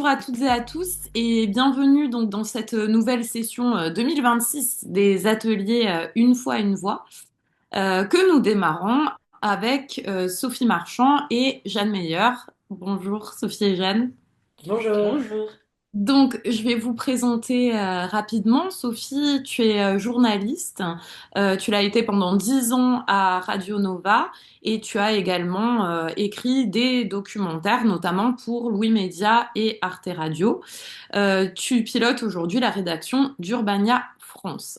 bonjour à toutes et à tous et bienvenue donc dans cette nouvelle session 2026 des ateliers Une fois une voix que nous démarrons avec Sophie Marchand et Jeanne Meyer. Bonjour Sophie et Jeanne. Bonjour. Bonjour. Donc, je vais vous présenter rapidement. Sophie, tu es journaliste. Tu l'as été pendant 10 ans à Radio Nova et tu as également écrit des documentaires, notamment pour Louis Média et Arte Radio. Tu pilotes aujourd'hui la rédaction d'Urbania France.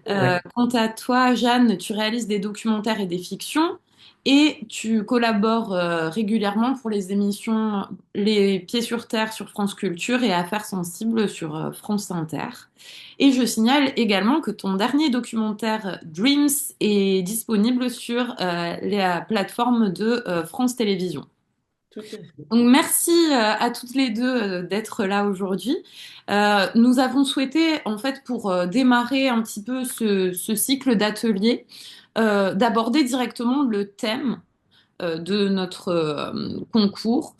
Ouais. Quant à toi, Jeanne, tu réalises des documentaires et des fictions et tu collabores régulièrement pour les émissions Les Pieds sur Terre sur France Culture et Affaires sensibles sur France Inter. Et je signale également que ton dernier documentaire Dreams est disponible sur la plateforme de France Télévisions. Tout à fait. Donc merci à toutes les deux d'être là aujourd'hui. Nous avons souhaité, en fait, pour démarrer un petit peu ce cycle d'ateliers, d'aborder directement le thème de notre concours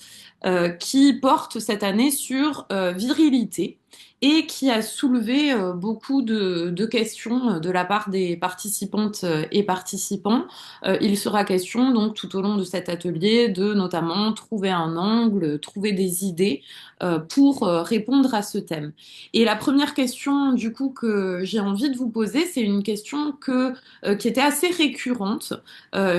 qui porte cette année sur virilité et qui a soulevé beaucoup de questions de la part des participantes et participants. Il sera question donc tout au long de cet atelier de notamment trouver un angle, trouver des idées pour répondre à ce thème. Et la première question du coup que j'ai envie de vous poser, c'est une question qui était assez récurrente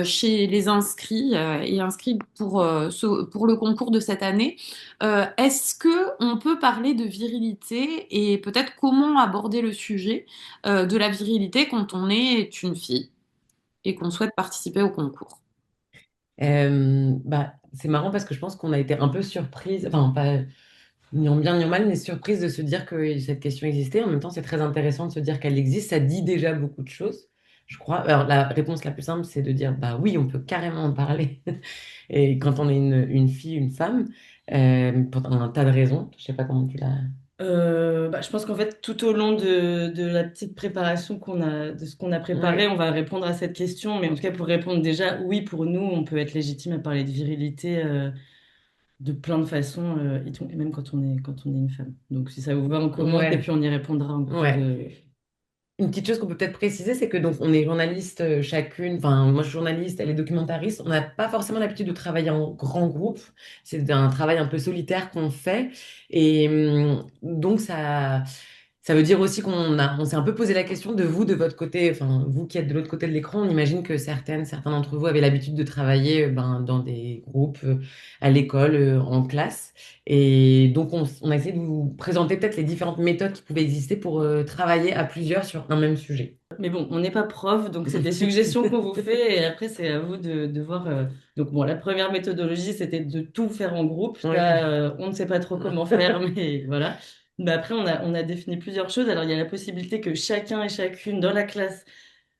chez les inscrits et inscrits pour le concours de cette année. Est-ce que on peut parler de virilité et peut-être comment aborder le sujet de la virilité quand on est une fille et qu'on souhaite participer au concours? C'est marrant parce que je pense qu'on a été un peu surprise, enfin pas ni en bien ni en mal, mais surprise de se dire que cette question existait. En même temps, c'est très intéressant de se dire qu'elle existe. Ça dit déjà beaucoup de choses, je crois. Alors, la réponse la plus simple, c'est de dire, bah oui, on peut carrément en parler. Et quand on est une fille, une femme, pour un tas de raisons. Je sais pas comment tu l'as. Je pense qu'en fait, tout au long de la petite préparation de ce qu'on a préparé, Ouais. on va répondre à cette question. Mais en tout cas, pour répondre déjà, oui, pour nous, on peut être légitime à parler de virilité de plein de façons, et même quand on est une femme. Donc, si ça vous va, on commence et Ouais. puis on y répondra en cours Ouais. de. Une petite chose qu'on peut peut-être préciser, c'est que donc on est journaliste chacune, enfin moi je suis journaliste, elle est documentariste, on n'a pas forcément l'habitude de travailler en grand groupe, c'est un travail un peu solitaire qu'on fait et donc ça veut dire aussi on s'est un peu posé la question de vous, de votre côté, enfin vous qui êtes de l'autre côté de l'écran, on imagine que certains d'entre vous avaient l'habitude de travailler dans des groupes, à l'école, en classe. Et donc, on a essayé de vous présenter peut-être les différentes méthodes qui pouvaient exister pour travailler à plusieurs sur un même sujet. Mais bon, on n'est pas prof, donc c'est des suggestions qu'on vous fait et après, c'est à vous de voir. Donc, bon, la première méthodologie, c'était de tout faire en groupe. Oui. Ça, on ne sait pas trop comment faire, mais voilà. Mais après, on a défini plusieurs choses. Alors, il y a la possibilité que chacun et chacune dans la classe,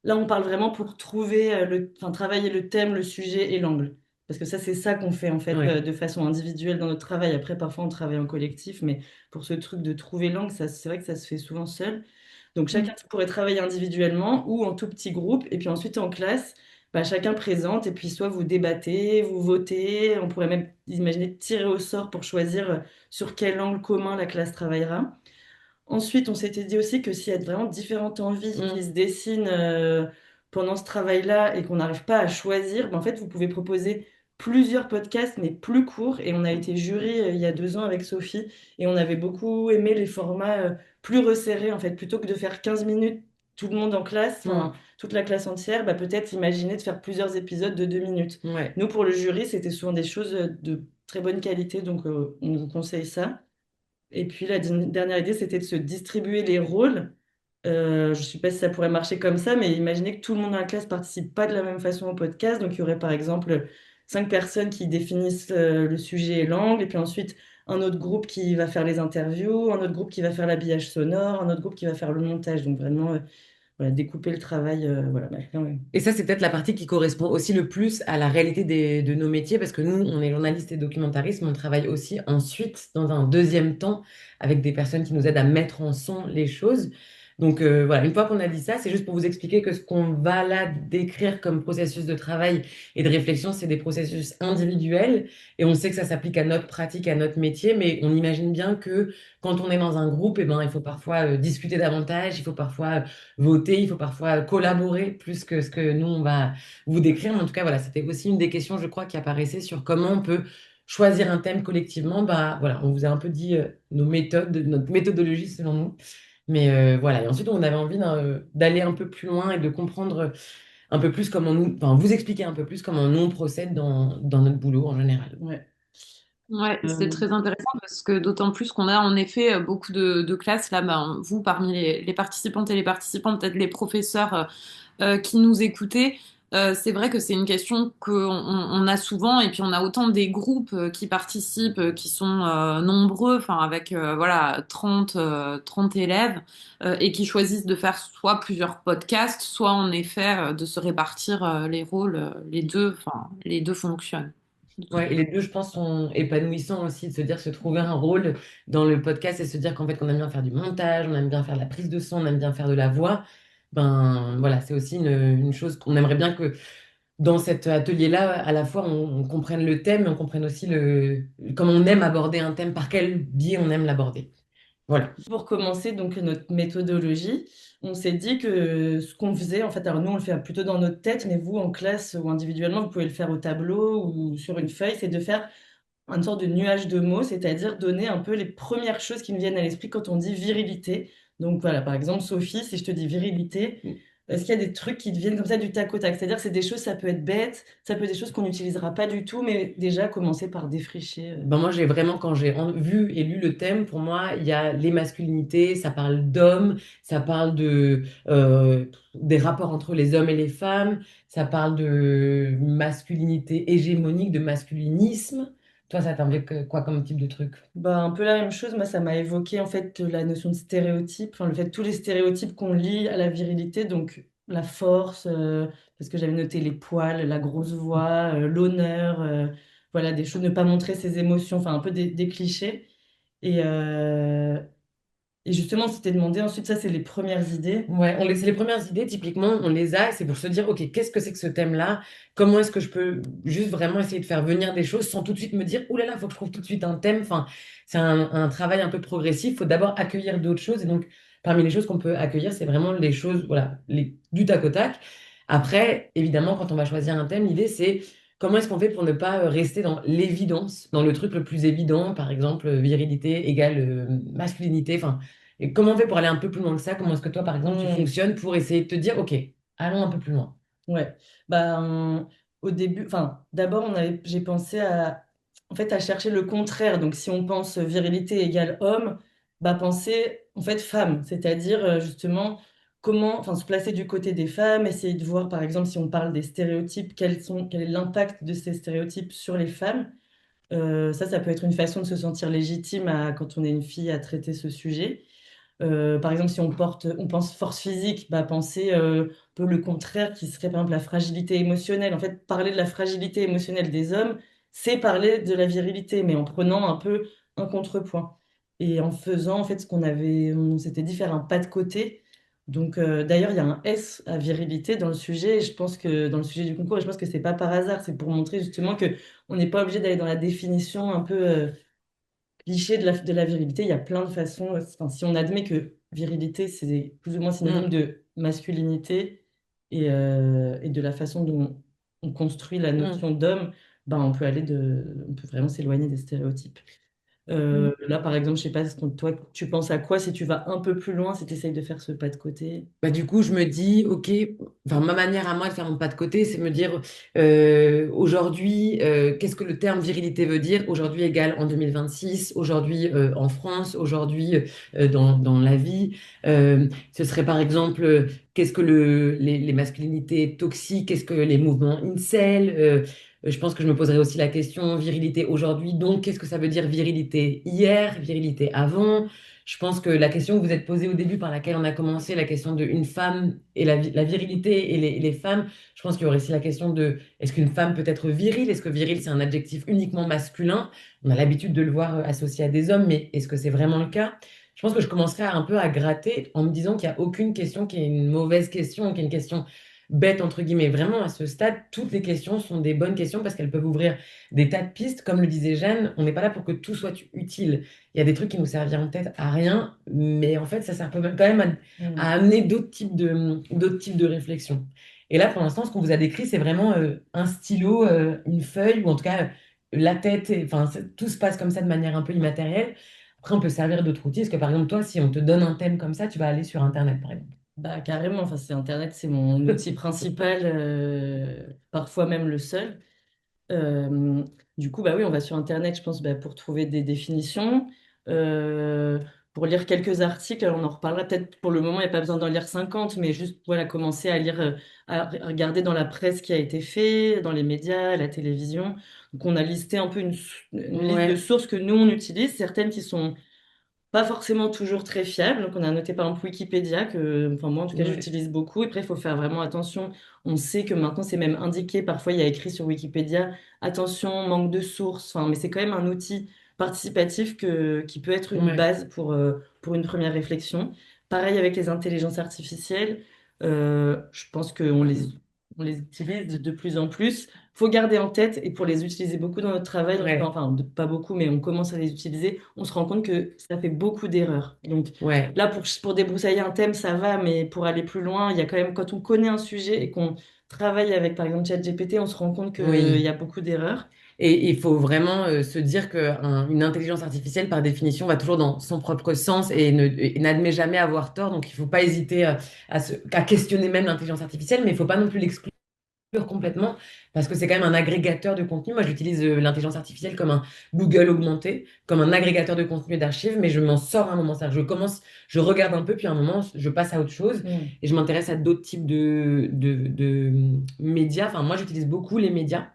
là, on parle vraiment pour trouver enfin, travailler le thème, le sujet et l'angle. Parce que ça, c'est ça qu'on fait en fait Oui. de façon individuelle dans notre travail. Après, parfois, on travaille en collectif, mais pour ce truc de trouver l'angle, ça, c'est vrai que ça se fait souvent seul. Donc chacun Mm. pourrait travailler individuellement ou en tout petit groupe. Et puis ensuite en classe, chacun présente et puis soit vous débattez, vous votez. On pourrait même imaginer tirer au sort pour choisir sur quel angle commun la classe travaillera. Ensuite, on s'était dit aussi que s'il y a vraiment différentes envies qui se Mm. dessinent pendant ce travail-là et qu'on n'arrive pas à choisir, en fait, vous pouvez proposer plusieurs podcasts, mais plus courts. Et on a été jury il y a 2 ans avec Sophie et on avait beaucoup aimé les formats plus resserrés, en fait, plutôt que de faire 15 minutes tout le monde en classe, enfin, Mm. toute la classe entière, peut-être imaginer de faire plusieurs épisodes de 2 minutes. Ouais. Nous, pour le jury, c'était souvent des choses de très bonne qualité, donc on vous conseille ça. Et puis la dernière idée, c'était de se distribuer les rôles. Je ne sais pas si ça pourrait marcher comme ça, mais imaginez que tout le monde dans la classe participe pas de la même façon au podcast. Donc il y aurait par exemple 5 personnes qui définissent le sujet et l'angle, et puis ensuite un autre groupe qui va faire les interviews, un autre groupe qui va faire l'habillage sonore, un autre groupe qui va faire le montage. Donc vraiment, voilà, découper le travail. Voilà. Ouais. Et ça, c'est peut-être la partie qui correspond aussi le plus à la réalité de nos métiers, parce que nous, on est journalistes et documentaristes, mais on travaille aussi ensuite, dans un deuxième temps, avec des personnes qui nous aident à mettre en son les choses. Donc voilà, une fois qu'on a dit ça, c'est juste pour vous expliquer que ce qu'on va là décrire comme processus de travail et de réflexion, c'est des processus individuels et on sait que ça s'applique à notre pratique, à notre métier, mais on imagine bien que quand on est dans un groupe, eh ben, il faut parfois discuter davantage, il faut parfois voter, il faut parfois collaborer plus que ce que nous, on va vous décrire. Mais en tout cas, voilà, c'était aussi une des questions, je crois, qui apparaissait sur comment on peut choisir un thème collectivement. Bah, voilà, on vous a un peu dit nos méthodes, notre méthodologie selon nous. Mais voilà, et ensuite on avait envie d'aller un peu plus loin et de comprendre un peu plus comment nous, enfin vous expliquer un peu plus comment nous on procède dans notre boulot en général. Ouais. Ouais, c'est Euh, très intéressant parce que d'autant plus qu'on a en effet beaucoup de classes là, ben, vous parmi les participantes et les participants, peut-être les professeurs qui nous écoutaient, c'est vrai que c'est une question qu'on a souvent et puis on a autant des groupes qui participent, qui sont nombreux, enfin avec voilà 30 élèves et qui choisissent de faire soit plusieurs podcasts, soit en effet de se répartir les rôles, les deux fonctionnent. Ouais, et les deux, je pense, sont épanouissants aussi de se dire, se trouver un rôle dans le podcast et se dire qu'en fait, qu'on aime bien faire du montage, on aime bien faire de la prise de son, on aime bien faire de la voix. Ben voilà, c'est aussi une chose qu'on aimerait bien que dans cet atelier-là, à la fois, on comprenne le thème, mais on comprenne aussi comment on aime aborder un thème, par quel biais on aime l'aborder. Voilà. Pour commencer donc notre méthodologie, on s'est dit que ce qu'on faisait, en fait, alors nous on le fait plutôt dans notre tête, mais vous en classe ou individuellement, vous pouvez le faire au tableau ou sur une feuille, c'est de faire une sorte de nuage de mots, c'est-à-dire donner un peu les premières choses qui me viennent à l'esprit quand on dit virilité. Donc voilà, par exemple, Sophie, si je te dis virilité, est-ce qu'il y a des trucs qui te viennent comme ça du tac au tac? C'est-à-dire que c'est des choses, ça peut être bête, ça peut être des choses qu'on n'utilisera pas du tout, mais déjà commencer par défricher. Ben moi, j'ai vraiment, quand j'ai vu et lu le thème, pour moi, il y a les masculinités, ça parle d'hommes, ça parle des rapports entre les hommes et les femmes, ça parle de masculinité hégémonique, de masculinisme. Toi, ça t'invite quoi comme type de truc? Bah, un peu la même chose, moi ça m'a évoqué en fait la notion de stéréotype, enfin, le fait de tous les stéréotypes qu'on lie à la virilité, donc la force, parce que j'avais noté les poils, la grosse voix, l'honneur, voilà des choses, ne pas montrer ses émotions, enfin un peu des clichés. Et, euh, et justement, c'était demandé, ensuite ça c'est les premières idées. Ouais, c'est les premières idées, typiquement, on les a, c'est pour se dire, OK, qu'est-ce que c'est que ce thème-là? Comment est-ce que je peux juste vraiment essayer de faire venir des choses sans tout de suite me dire, ouh là là, il faut que je trouve tout de suite un thème. Enfin, c'est un travail un peu progressif. Il faut d'abord accueillir d'autres choses. Et donc, parmi les choses qu'on peut accueillir, c'est vraiment les choses, voilà, du tac au tac. Après, évidemment, quand on va choisir un thème, l'idée, c'est comment est-ce qu'on fait pour ne pas rester dans l'évidence, dans le truc le plus évident, par exemple, virilité égale masculinité. Enfin, et comment on fait pour aller un peu plus loin que ça? Comment est-ce que toi, par exemple, tu Hmm. fonctionnes pour essayer de te dire, OK, allons un peu plus loin. Ouais, au début, enfin, d'abord, j'ai pensé en fait, à chercher le contraire. Donc, si on pense virilité égale homme, bah, penser, en fait, femme. C'est-à-dire, justement, enfin, se placer du côté des femmes, essayer de voir, par exemple, si on parle des stéréotypes, quel est l'impact de ces stéréotypes sur les femmes. Ça peut être une façon de se sentir légitime quand on est une fille à traiter ce sujet. Par exemple, si on pense force physique, bah, penser un peu le contraire qui serait par exemple la fragilité émotionnelle. En fait, parler de la fragilité émotionnelle des hommes, c'est parler de la virilité, mais en prenant un peu un contrepoint. Et en faisant en fait on s'était dit faire un pas de côté. Donc d'ailleurs, il y a un S à virilité dans le sujet, et je pense que dans le sujet du concours, et je pense que c'est pas par hasard, c'est pour montrer justement que on n'est pas obligé d'aller dans la définition un peu cliché de la virilité, il y a plein de façons. Enfin, si on admet que virilité, c'est plus ou moins synonyme Mm, de masculinité et de la façon dont on construit la mm. notion d'homme, ben, on peut vraiment s'éloigner des stéréotypes. Là, par exemple, je sais pas, toi, tu penses à quoi si tu vas un peu plus loin, si tu essayes de faire ce pas de côté? Bah, du coup, je me dis, OK, enfin, ma manière à moi de faire mon pas de côté, c'est me dire, aujourd'hui, qu'est-ce que le terme virilité veut dire? Aujourd'hui égale en 2026, aujourd'hui en France, aujourd'hui dans la vie. Ce serait par exemple, qu'est-ce que les masculinités toxiques, qu'est-ce que les mouvements incel? Je pense que je me poserais aussi la question, virilité aujourd'hui, donc qu'est-ce que ça veut dire virilité hier, virilité avant? Je pense que la question que vous êtes posée au début, par laquelle on a commencé, la question de une femme et la virilité et les femmes, je pense qu'il y aurait aussi la question de est-ce qu'une femme peut être virile? Est-ce que viril, c'est un adjectif uniquement masculin? On a l'habitude de le voir associé à des hommes, mais est-ce que c'est vraiment le cas? je pense que je commencerai un peu à gratter en me disant qu'il n'y a aucune question qui est une mauvaise question, qui est une question bête, entre guillemets. Vraiment, à ce stade, toutes les questions sont des bonnes questions parce qu'elles peuvent ouvrir des tas de pistes. Comme le disait Jeanne, on n'est pas là pour que tout soit utile. Il y a des trucs qui nous serviront peut-être à rien, mais en fait, ça sert quand même à amener d'autres types de réflexions. Et là, pour l'instant, ce qu'on vous a décrit, c'est vraiment un stylo, une feuille, ou en tout cas la tête, enfin, tout se passe comme ça de manière un peu immatérielle. Après, on peut servir d'autres outils. Est-ce que, par exemple, toi, si on te donne un thème comme ça, tu vas aller sur Internet, par exemple? Bah, carrément, enfin, c'est Internet, c'est mon outil principal, parfois même le seul. Euh, du coup, bah oui, on va sur Internet, je pense, bah, pour trouver des définitions, euh, pour lire quelques articles. Alors, on en reparlera peut-être pour le moment, il n'y a pas besoin d'en lire 50, mais juste voilà, commencer à lire, à regarder dans la presse ce qui a été fait, dans les médias, la télévision. Donc, on a listé un peu une liste de Ouais, sources que nous, on utilise, certaines qui sont pas forcément toujours très fiable. Donc, on a noté par exemple Wikipédia, que, enfin, moi en tout cas, ouais, j'utilise beaucoup. Et après, il faut faire vraiment attention. On sait que maintenant, c'est même indiqué. Parfois, il y a écrit sur Wikipédia, attention, manque de sources. Enfin, mais c'est quand même un outil participatif qui peut être une ouais, base pour une première réflexion. Pareil avec les intelligences artificielles. Je pense on les utilise de plus en plus. Faut garder en tête, et pour les utiliser beaucoup dans notre travail, ouais, enfin, pas beaucoup, mais on commence à les utiliser, on se rend compte que ça fait beaucoup d'erreurs. Donc ouais. là, pour débroussailler un thème, ça va, mais pour aller plus loin, il y a quand même, quand on connaît un sujet et qu'on travaille avec, par exemple, ChatGPT, on se rend compte qu'il y Oui. a beaucoup d'erreurs. Et il faut vraiment se dire qu'une intelligence artificielle, par définition, va toujours dans son propre sens et n'admet jamais avoir tort. Donc, il ne faut pas hésiter à questionner même l'intelligence artificielle, mais il ne faut pas non plus l'exclure complètement parce que c'est quand même un agrégateur de contenu. Moi, j'utilise l'intelligence artificielle comme un Google augmenté, comme un agrégateur de contenu et d'archives, mais je m'en sors à un moment. C'est-à-dire, je regarde un peu, puis à un moment, je passe à autre chose Mm. et je m'intéresse à d'autres types de médias. Enfin, moi, j'utilise beaucoup les médias,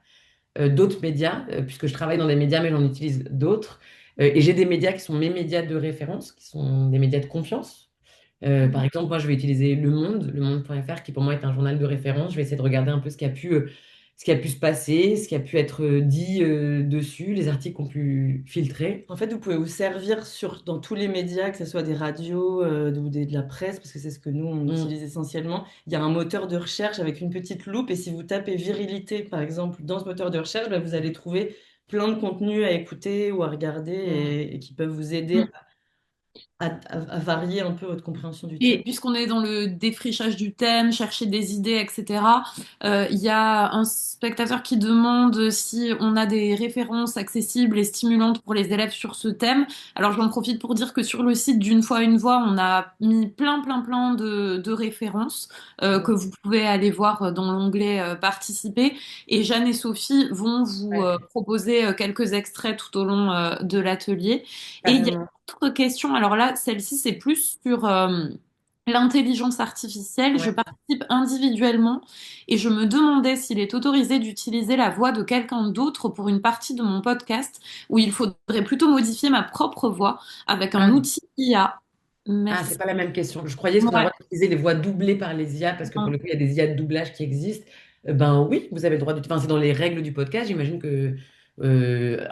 d'autres médias, puisque je travaille dans des médias, mais j'en utilise d'autres. Et j'ai des médias qui sont mes médias de référence, qui sont des médias de confiance. Par exemple, moi, je vais utiliser Le Monde, lemonde.fr, qui pour moi est un journal de référence. Je vais essayer de regarder un peu ce qui a pu se passer, ce qui a pu être dit dessus, les articles qu'on pu filtrer. En fait, vous pouvez vous servir dans tous les médias, que ce soit des radios ou de la presse, parce que c'est ce que nous, on Mm. utilise essentiellement. Il y a un moteur de recherche avec une petite loupe, et si vous tapez virilité, par exemple, dans ce moteur de recherche, bah, vous allez trouver plein de contenus à écouter ou à regarder Ouais. et qui peuvent vous aider à varier un peu votre compréhension du thème. Et puisqu'on est dans le défrichage du thème, chercher des idées, etc., il y a un spectateur qui demande si on a des références accessibles et stimulantes pour les élèves sur ce thème. Alors j'en profite pour dire que sur le site d'Une fois une voix, on a mis plein de références que vous pouvez aller voir dans l'onglet Participer. Et Jeanne et Sophie vont vous Ouais, proposer quelques extraits tout au long de l'atelier. Et il y a carrément. autre question, alors là, celle-ci, c'est plus sur l'intelligence artificielle. Je Ouais. participe individuellement et je me demandais s'il est autorisé d'utiliser la voix de quelqu'un d'autre pour une partie de mon podcast où il faudrait plutôt modifier ma propre voix avec un Ah, outil IA. ah, Merci. c'est pas la même question. Je croyais qu'on a le Ouais. droit d'utiliser les voix doublées par les IA, parce que pour le coup, il y a des IA de doublage qui existent. Ben oui, vous avez le droit d'utiliser. Enfin, c'est dans les règles du podcast. J'imagine que.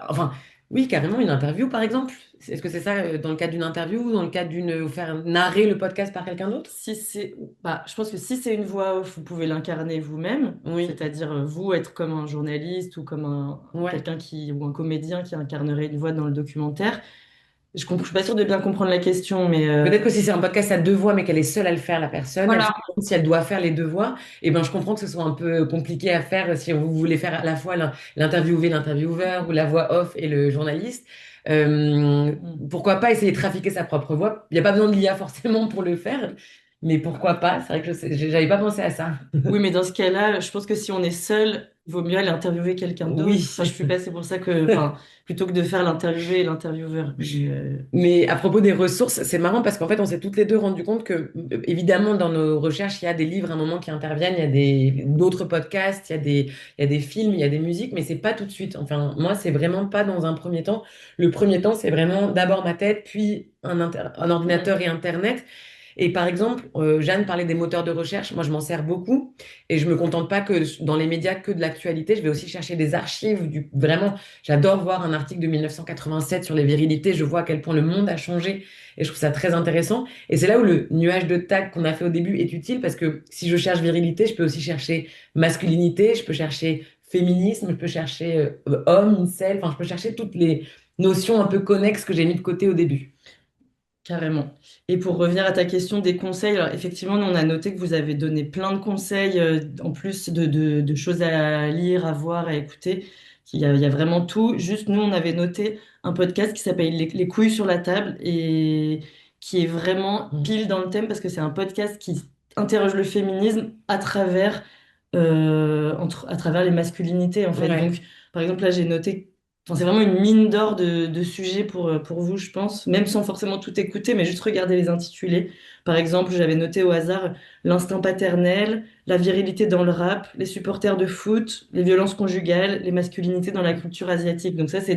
Enfin, oui, carrément, une interview, par exemple. Est-ce que c'est ça, dans le cadre d'une interview ou dans le cadre d'une. Faire narrer le podcast par quelqu'un d'autre? Si c'est, bah, je pense que si c'est une voix off, vous pouvez l'incarner vous-même, Oui, c'est-à-dire vous être comme un journaliste ou comme ouais. quelqu'un ou un comédien qui incarnerait une voix dans le documentaire. Je suis pas sûre de bien comprendre la question, mais Peut-être que si c'est un podcast à deux voix, mais qu'elle est seule à le faire, la personne, elle se Voilà. demande si elle doit faire les deux voix. Et ben, je comprends que ce soit un peu compliqué à faire si vous voulez faire à la fois l'interviewé, l'intervieweur, ou la voix off et le journaliste. Euh, hmm. Pourquoi pas essayer de trafiquer sa propre voix? Il n'y a pas besoin de l'IA forcément pour le faire, mais pourquoi pas? C'est vrai que j'avais pas pensé à ça. Oui, mais dans ce cas-là, je pense que si on est seul, il vaut mieux aller interviewer quelqu'un d'autre. Oui. Enfin, je suis pas, c'est pour ça que, enfin, plutôt que de faire l'interviewé et l'intervieweur. Mais à propos des ressources, c'est marrant parce qu'en fait, on s'est toutes les deux rendu compte que, évidemment, dans nos recherches, il y a des livres à un moment qui interviennent, il y a d'autres podcasts, il y a des films, il y a des musiques, mais c'est pas tout de suite. Enfin, moi, c'est vraiment pas dans un premier temps. Le premier temps, c'est vraiment d'abord ma tête, puis un ordinateur et Internet. Et par exemple, Jeanne parlait des moteurs de recherche. Moi, je m'en sers beaucoup et je me contente pas que dans les médias que de l'actualité. Je vais aussi chercher des archives. Vraiment, j'adore voir un article de 1987 sur les virilités. Je vois à quel point le monde a changé et je trouve ça très intéressant. Et c'est là où le nuage de tag qu'on a fait au début est utile parce que si je cherche virilité, je peux aussi chercher masculinité, je peux chercher féminisme, je peux chercher homme, incel. Enfin, je peux chercher toutes les notions un peu connexes que j'ai mis de côté au début. Carrément. Et pour revenir à ta question des conseils, alors effectivement, nous, on a noté que vous avez donné plein de conseils, en plus de choses à lire, à voir, à écouter. Il y a vraiment tout. Juste, nous, on avait noté un podcast qui s'appelle Les couilles sur la table et qui est vraiment Mm. pile dans le thème parce que c'est un podcast qui interroge le féminisme à travers, à travers les masculinités, en fait. Ouais. Donc, par exemple, là, j'ai noté. Enfin, c'est vraiment une mine d'or de sujets pour vous, je pense, même sans forcément tout écouter, mais juste regarder les intitulés. Par exemple, j'avais noté au hasard l'instinct paternel, la virilité dans le rap, les supporters de foot, les violences conjugales, les masculinités dans la culture asiatique. Donc ça, c'est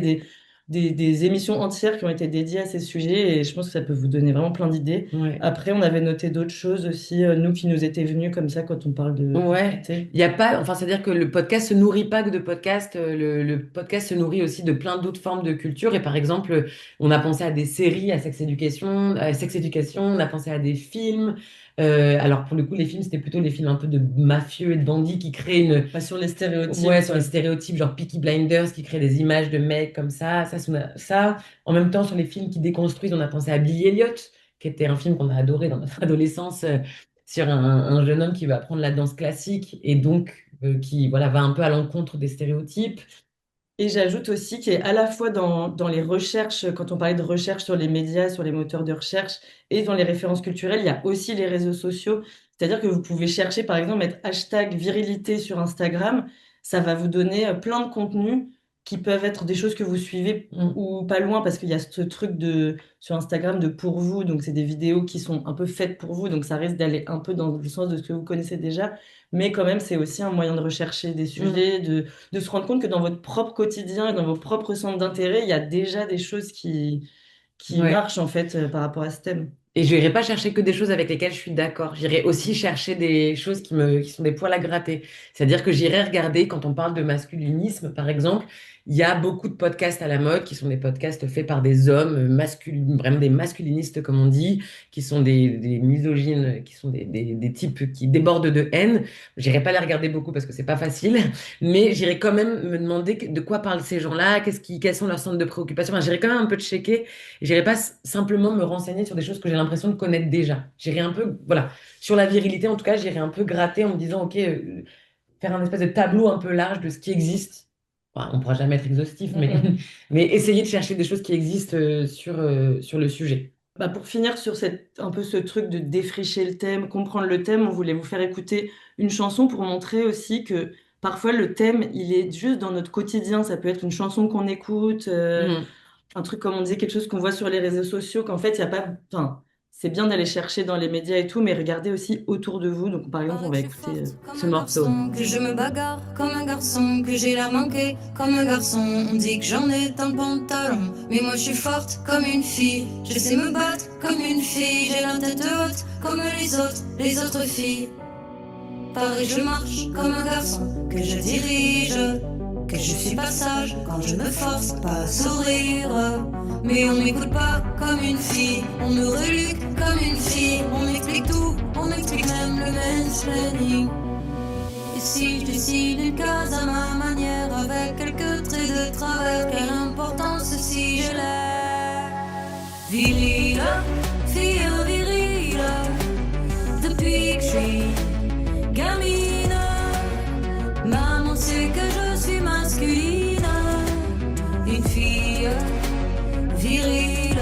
des émissions entières qui ont été dédiées à ces sujets et je pense que ça peut vous donner vraiment plein d'idées. Ouais. Après, on avait noté d'autres choses aussi, nous qui nous étaient venus comme ça quand on parle de Ouais, virilité. il y a pas, enfin, c'est-à-dire que le podcast se nourrit pas que de podcasts, le podcast se nourrit aussi de plein d'autres formes de culture. Et par exemple, on a pensé à des séries, à Sex Education, on a pensé à des films. Alors pour le coup, les films, c'était plutôt les films un peu de mafieux et de bandits qui créent Pas sur les stéréotypes, ouais, sur les quoi. stéréotypes, genre Peaky Blinders, qui créent des images de mecs comme ça. En même temps, sur les films qui déconstruisent, on a pensé à Billy Elliot, qui était un film qu'on a adoré dans notre adolescence, sur un jeune homme qui veut apprendre la danse classique et donc qui voilà, va un peu à l'encontre des stéréotypes. Et j'ajoute aussi qu'il est à la fois dans les recherches, quand on parlait de recherche sur les médias, sur les moteurs de recherche, et dans les références culturelles, il y a aussi les réseaux sociaux. C'est-à-dire que vous pouvez chercher, par exemple, mettre hashtag virilité sur Instagram, ça va vous donner plein de contenus qui peuvent être des choses que vous suivez Mm. ou pas loin, parce qu'il y a ce truc sur Instagram de pour vous, donc c'est des vidéos qui sont un peu faites pour vous, donc ça risque d'aller un peu dans le sens de ce que vous connaissez déjà, mais quand même, c'est aussi un moyen de rechercher des Mm. sujets, de se rendre compte que dans votre propre quotidien et dans vos propres centres d'intérêt, il y a déjà des choses qui Ouais. marchent en fait par rapport à ce thème. Et je n'irai pas chercher que des choses avec lesquelles je suis d'accord. J'irai aussi chercher des choses qui sont des poils à gratter. C'est-à-dire que j'irai regarder, quand on parle de masculinisme, par exemple, il y a beaucoup de podcasts à la mode qui sont des podcasts faits par des hommes masculins, vraiment des masculinistes, comme on dit, qui sont des misogynes, qui sont des types qui débordent de haine. J'irai pas les regarder beaucoup parce que c'est pas facile, mais j'irai quand même me demander de quoi parlent ces gens-là, quels sont leurs centres de préoccupation. Enfin, j'irai quand même un peu checker. J'irai pas simplement me renseigner sur des choses que j'ai l'impression de connaître déjà. J'irai un peu, voilà, sur la virilité en tout cas, j'irai un peu gratter en me disant, ok, faire un espèce de tableau un peu large de ce qui existe. Enfin, on pourra jamais être exhaustif, mais, Mm. mais essayer de chercher des choses qui existent sur le sujet. Bah, pour finir sur un peu ce truc de défricher le thème, comprendre le thème, on voulait vous faire écouter une chanson pour montrer aussi que parfois le thème, il est juste dans notre quotidien. Ça peut être une chanson qu'on écoute, Mhm. un truc comme on disait, quelque chose qu'on voit sur les réseaux sociaux, qu'en fait, il y a pas. Enfin, c'est bien d'aller chercher dans les médias et tout, mais regardez aussi autour de vous. Donc, par exemple, on Paraît que va je suis écouter forte comme Ce un morceau. garçon, que je me bagarre comme un garçon, que j'ai l'air manquée comme un garçon. On dit que j'en ai dans le pantalon, mais moi je suis forte comme une fille. Je sais me battre comme une fille, j'ai la tête haute comme les autres filles. Pareil, je marche comme un garçon, que je dirige, que je suis pas sage quand je me force pas à sourire. Mais on m'écoute pas comme une fille, on me reluque comme une fille, on m'explique tout, on m'explique même le mansplaining. Et si je dessine une case à ma manière, avec quelques traits de travers, quelle importance si je l'ai. Virile, fille virile, depuis que je suis gamine, maman sait que je suis masculine, une fille virile,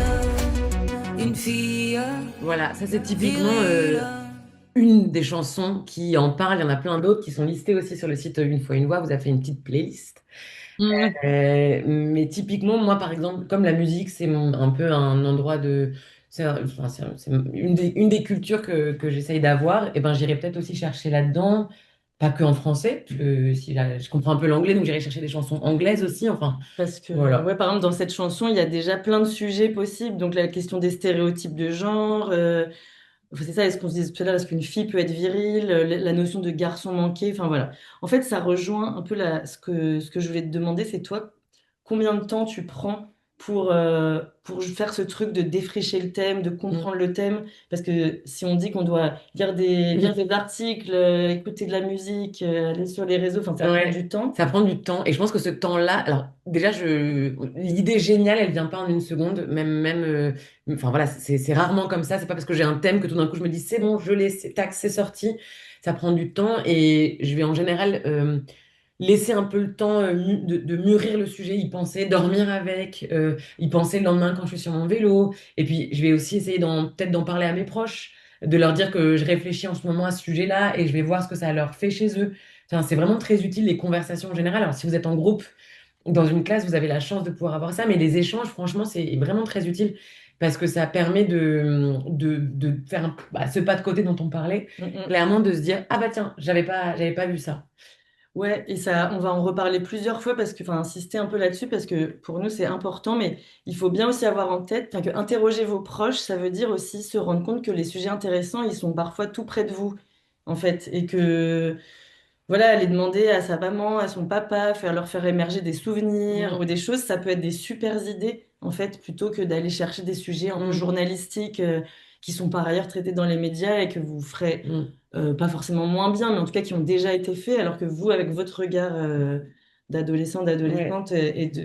une fille Voilà, ça c'est typiquement virile. une des chansons qui en parle. Il y en a plein d'autres qui sont listées aussi sur le site Une fois une voix. Vous avez fait une petite playlist. Mm. Mais typiquement, moi, par exemple, comme la musique, un peu un endroit de... c'est une des cultures que j'essaye d'avoir. Et ben, j'irai peut-être aussi chercher là-dedans, pas que en français, parce que si je comprends un peu l'anglais, donc j'irai chercher des chansons anglaises aussi. Enfin, parce que, voilà. ouais, par exemple, dans cette chanson, il y a déjà plein de sujets possibles. Donc, la question des stéréotypes de genre, c'est ça, est-ce qu'on se disait tout à l'heure, est-ce qu'une fille peut être virile, la notion de garçon manqué, enfin voilà. En fait, ça rejoint un peu ce que je voulais te demander, c'est toi, combien de temps tu prends pour faire ce truc de défricher le thème, de Mm. comprendre le thème? Parce que si on dit qu'on doit lire Oui. des articles, écouter de la musique, aller sur les réseaux, enfin, ça prend Ouais, du temps. ça prend du temps. Et je pense que ce temps-là, alors déjà, l'idée géniale, elle vient pas en une seconde. Enfin voilà, c'est rarement comme ça. C'est pas parce que j'ai un thème que tout d'un coup je me dis c'est bon, je l'ai, tac, c'est sorti. Ça prend du temps et je vais en général laisser un peu le temps de mûrir le sujet, y penser, dormir avec, y penser le lendemain quand je suis sur mon vélo. Et puis je vais aussi essayer peut-être d'en parler à mes proches, de leur dire que je réfléchis en ce moment à ce sujet-là et je vais voir ce que ça leur fait chez eux. Enfin, c'est vraiment très utile les conversations en général. Alors si vous êtes en groupe, dans une classe, vous avez la chance de pouvoir avoir ça, mais les échanges, franchement, c'est vraiment très utile parce que ça permet de faire ce pas de côté dont on parlait, Mm, mm. clairement de se dire, ah bah tiens, j'avais pas vu ça. Ouais, et ça, on va en reparler plusieurs fois parce que, enfin, insister un peu là-dessus parce que pour nous c'est important, mais il faut bien aussi avoir en tête, enfin, que interroger vos proches, ça veut dire aussi se rendre compte que les sujets intéressants, ils sont parfois tout près de vous, en fait, et que, voilà, aller demander à sa maman, à son papa, leur faire émerger des souvenirs ou Mm, des choses, ça peut être des super idées, en fait, plutôt que d'aller chercher des sujets un peu mm, journalistiques, qui sont par ailleurs traités dans les médias et que vous ferez mm. pas forcément moins bien, mais en tout cas qui ont déjà été faits, alors que vous, avec votre regard d'adolescent, Ouais. d'adolescente,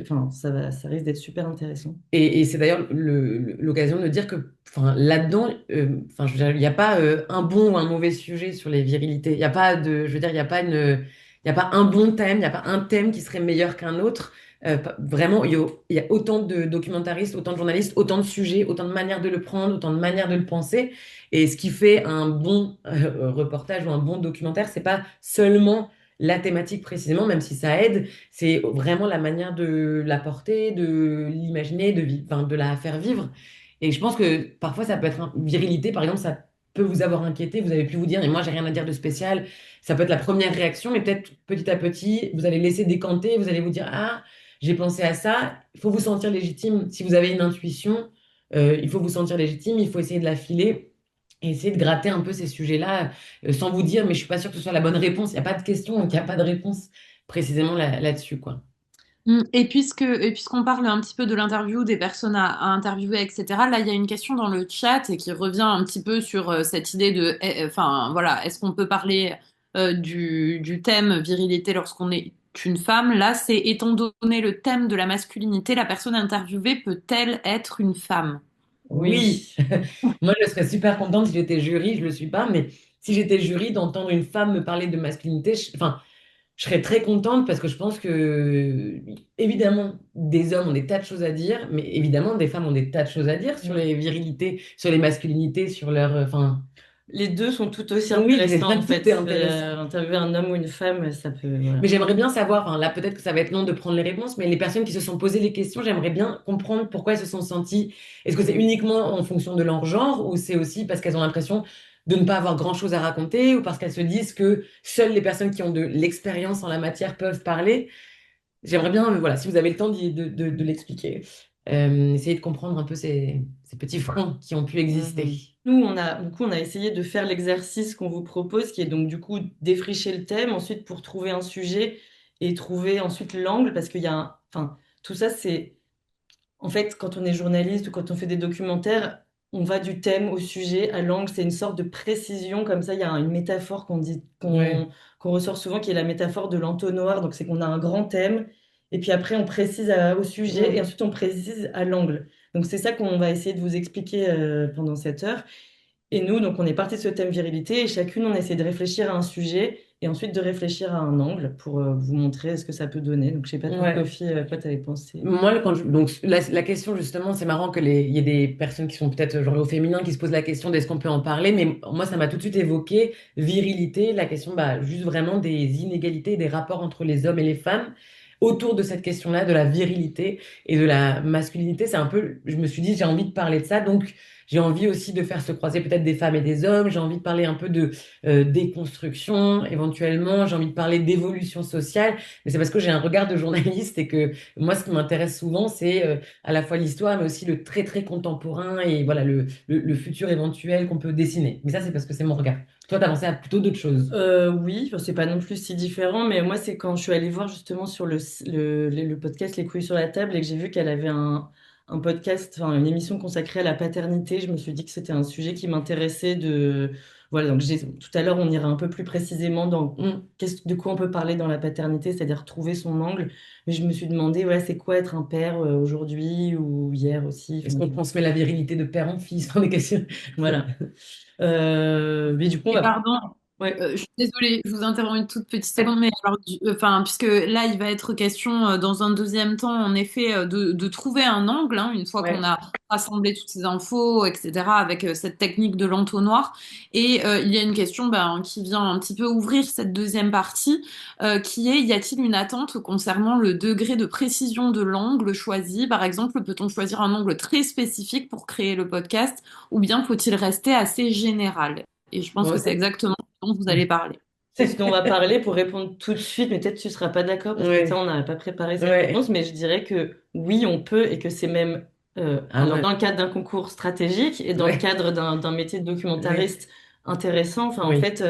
enfin, ça risque d'être super intéressant. Et c'est d'ailleurs l'occasion de dire que enfin, là-dedans, enfin, je veux dire, il n'y a pas un bon ou un mauvais sujet sur les virilités. Il n'y a pas de, je veux dire, il y a pas un bon thème, il n'y a pas un thème qui serait meilleur qu'un autre. Vraiment, il y a autant de documentaristes, autant de journalistes, autant de sujets, autant de manières de le prendre, autant de manières de le penser. Et ce qui fait un bon reportage ou un bon documentaire, c'est pas seulement la thématique précisément, même si ça aide, c'est vraiment la manière de l'apporter, de l'imaginer, enfin, de la faire vivre. Et je pense que parfois, ça peut être une virilité, par exemple, ça peut vous avoir inquiété, vous avez pu vous dire, et moi, j'ai rien à dire de spécial. Ça peut être la première réaction, mais peut-être petit à petit, vous allez laisser décanter, vous allez vous dire, ah, j'ai pensé à ça. Il faut vous sentir légitime. Si vous avez une intuition, il faut vous sentir légitime, il faut essayer de la filer. Et essayer de gratter un peu ces sujets-là sans vous dire, mais je suis pas sûre que ce soit la bonne réponse. Il n'y a pas de question, donc il n'y a pas de réponse précisément là-dessus, quoi. Et puisqu'on parle un petit peu de l'interview, des personnes à interviewer, etc., là, il y a une question dans le chat et qui revient un petit peu sur cette idée de, enfin, voilà, est-ce qu'on peut parler du thème virilité lorsqu'on est une femme? Là, c'est étant donné le thème de la masculinité, la personne interviewée peut-elle être une femme? Oui, Oui. moi je serais super contente si j'étais jury, je le suis pas, mais si j'étais jury d'entendre une femme me parler de masculinité, enfin, je serais très contente parce que je pense que, évidemment, des hommes ont des tas de choses à dire, mais évidemment, des femmes ont des tas de choses à dire sur Mm. les virilités, sur les masculinités, sur leur, enfin, Les deux sont tout aussi oui, c'est intéressants, ça, en tout est fait. intéressant. Interviewer un homme ou une femme, ça peut, voilà. Mais j'aimerais bien savoir, enfin, là peut-être que ça va être long de prendre les réponses, mais les personnes qui se sont posées les questions, j'aimerais bien comprendre pourquoi elles se sont senties. Est-ce que c'est uniquement en fonction de leur genre ou c'est aussi parce qu'elles ont l'impression de ne pas avoir grand-chose à raconter ou parce qu'elles se disent que seules les personnes qui ont de l'expérience en la matière peuvent parler? J'aimerais bien, voilà, si vous avez le temps de l'expliquer, essayer de comprendre un peu ces petits fronts qui ont pu exister. Mhm. Nous, du coup, on a essayé de faire l'exercice qu'on vous propose, qui est donc du coup défricher le thème, ensuite pour trouver un sujet et trouver ensuite l'angle, parce qu'il y a enfin, tout ça, c'est, en fait, quand on est journaliste ou quand on fait des documentaires, on va du thème au sujet, à l'angle, c'est une sorte de précision, comme ça, il y a une métaphore qu'on dit, Ouais. qu'on ressort souvent, qui est la métaphore de l'entonnoir, donc c'est qu'on a un grand thème, et puis après on précise au sujet, et Mm. ensuite on précise à l'angle. Donc c'est ça qu'on va essayer de vous expliquer pendant cette heure. Et nous, donc, on est parti de ce thème virilité et chacune, on essaie de réfléchir à un sujet et ensuite de réfléchir à un angle pour vous montrer ce que ça peut donner. Donc, je sais pas, toi, Ouais. Sophie, à quoi tu avais pensé? Moi, donc la question justement, c'est marrant il y ait des personnes qui sont peut-être genre au féminin qui se posent la question d'est-ce qu'on peut en parler, mais moi ça m'a tout de suite évoqué virilité, la question bah, juste vraiment des inégalités, des rapports entre les hommes et les femmes autour de cette question-là, de la virilité et de la masculinité. C'est un peu, je me suis dit j'ai envie de parler de ça, donc J'ai envie aussi de faire se croiser peut-être des femmes et des hommes. J'ai envie de parler un peu de déconstruction, éventuellement. J'ai envie de parler d'évolution sociale. Mais c'est parce que j'ai un regard de journaliste et que moi, ce qui m'intéresse souvent, c'est à la fois l'histoire, mais aussi le très, très contemporain et voilà, le futur éventuel qu'on peut dessiner. Mais ça, c'est parce que c'est mon regard. Toi, t'as pensé à plutôt d'autres choses. Oui, enfin, c'est pas non plus si différent, mais moi, c'est quand je suis allée voir justement sur le podcast Les couilles sur la table et que j'ai vu qu'elle avait un podcast, enfin, une émission consacrée à la paternité. Je me suis dit que c'était un sujet qui m'intéressait de. Voilà, donc tout à l'heure, on ira un peu plus précisément dans Mm. de quoi on peut parler dans la paternité, c'est-à-dire trouver son angle. Mais je me suis demandé, ouais, c'est quoi être un père aujourd'hui ou hier aussi. Est-ce Enfin, qu'on transmet la virilité de père en fils? Enfin, des questions. voilà. Mais du coup, on Et va. pardon, Ouais. je suis désolée, je vous interromps une toute petite seconde, mais alors, enfin, puisque là, il va être question dans un deuxième temps, en effet, de trouver un angle, hein, une fois qu'on Ouais. a rassemblé toutes ces infos, etc., avec cette technique de l'entonnoir. Et il y a une question ben, qui vient un petit peu ouvrir cette deuxième partie, qui est, y a-t-il une attente concernant le degré de précision de l'angle choisi? Par exemple, peut-on choisir un angle très spécifique pour créer le podcast, ou bien faut-il rester assez général? Et je pense Bon, que c'est exactement ce dont vous allez parler. C'est ce dont on va parler pour répondre tout de suite, mais peut-être tu seras pas d'accord parce que ça, ouais. on n'avait pas préparé cette Ouais. réponse, mais je dirais que oui, on peut et que c'est même, Ah alors ouais. dans le cadre d'un concours stratégique et dans le Ouais. cadre d'un métier de Ouais. documentariste intéressant, enfin en Oui. fait,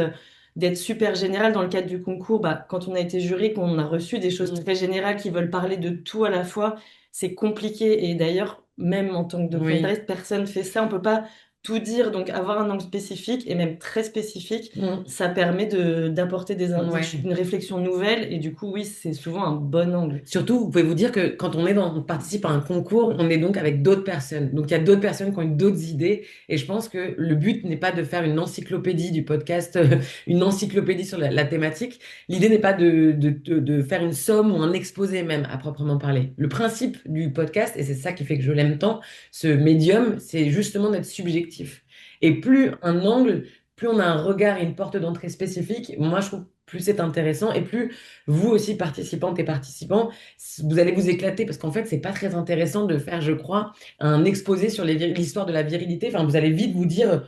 d'être super général dans le cadre du concours, bah, quand on a été jury, qu'on a reçu des choses Mm. très générales qui veulent parler de tout à la fois, c'est compliqué et d'ailleurs, même en tant que Oui. documentariste, personne fait ça, on peut pas tout dire, donc avoir un angle spécifique et même très spécifique Mm. ça permet d'apporter Ouais. une réflexion nouvelle et du coup, oui, c'est souvent un bon angle. Surtout, vous pouvez vous dire que quand on participe à un concours, on est donc avec d'autres personnes. Donc, il y a d'autres personnes qui ont eu d'autres idées. Et je pense que le but n'est pas de faire une encyclopédie du podcast, une encyclopédie sur la thématique. L'idée n'est pas de faire une somme ou un exposé même, à proprement parler. Le principe du podcast, et c'est ça qui fait que je l'aime tant, ce médium, c'est justement d'être subjectif. Et plus un angle, plus on a un regard et une porte d'entrée spécifique, moi, je trouve plus c'est intéressant et plus vous aussi, participantes et participants, vous allez vous éclater parce qu'en fait, c'est pas très intéressant de faire, je crois, un exposé sur l'histoire de la virilité. Enfin, vous allez vite vous dire,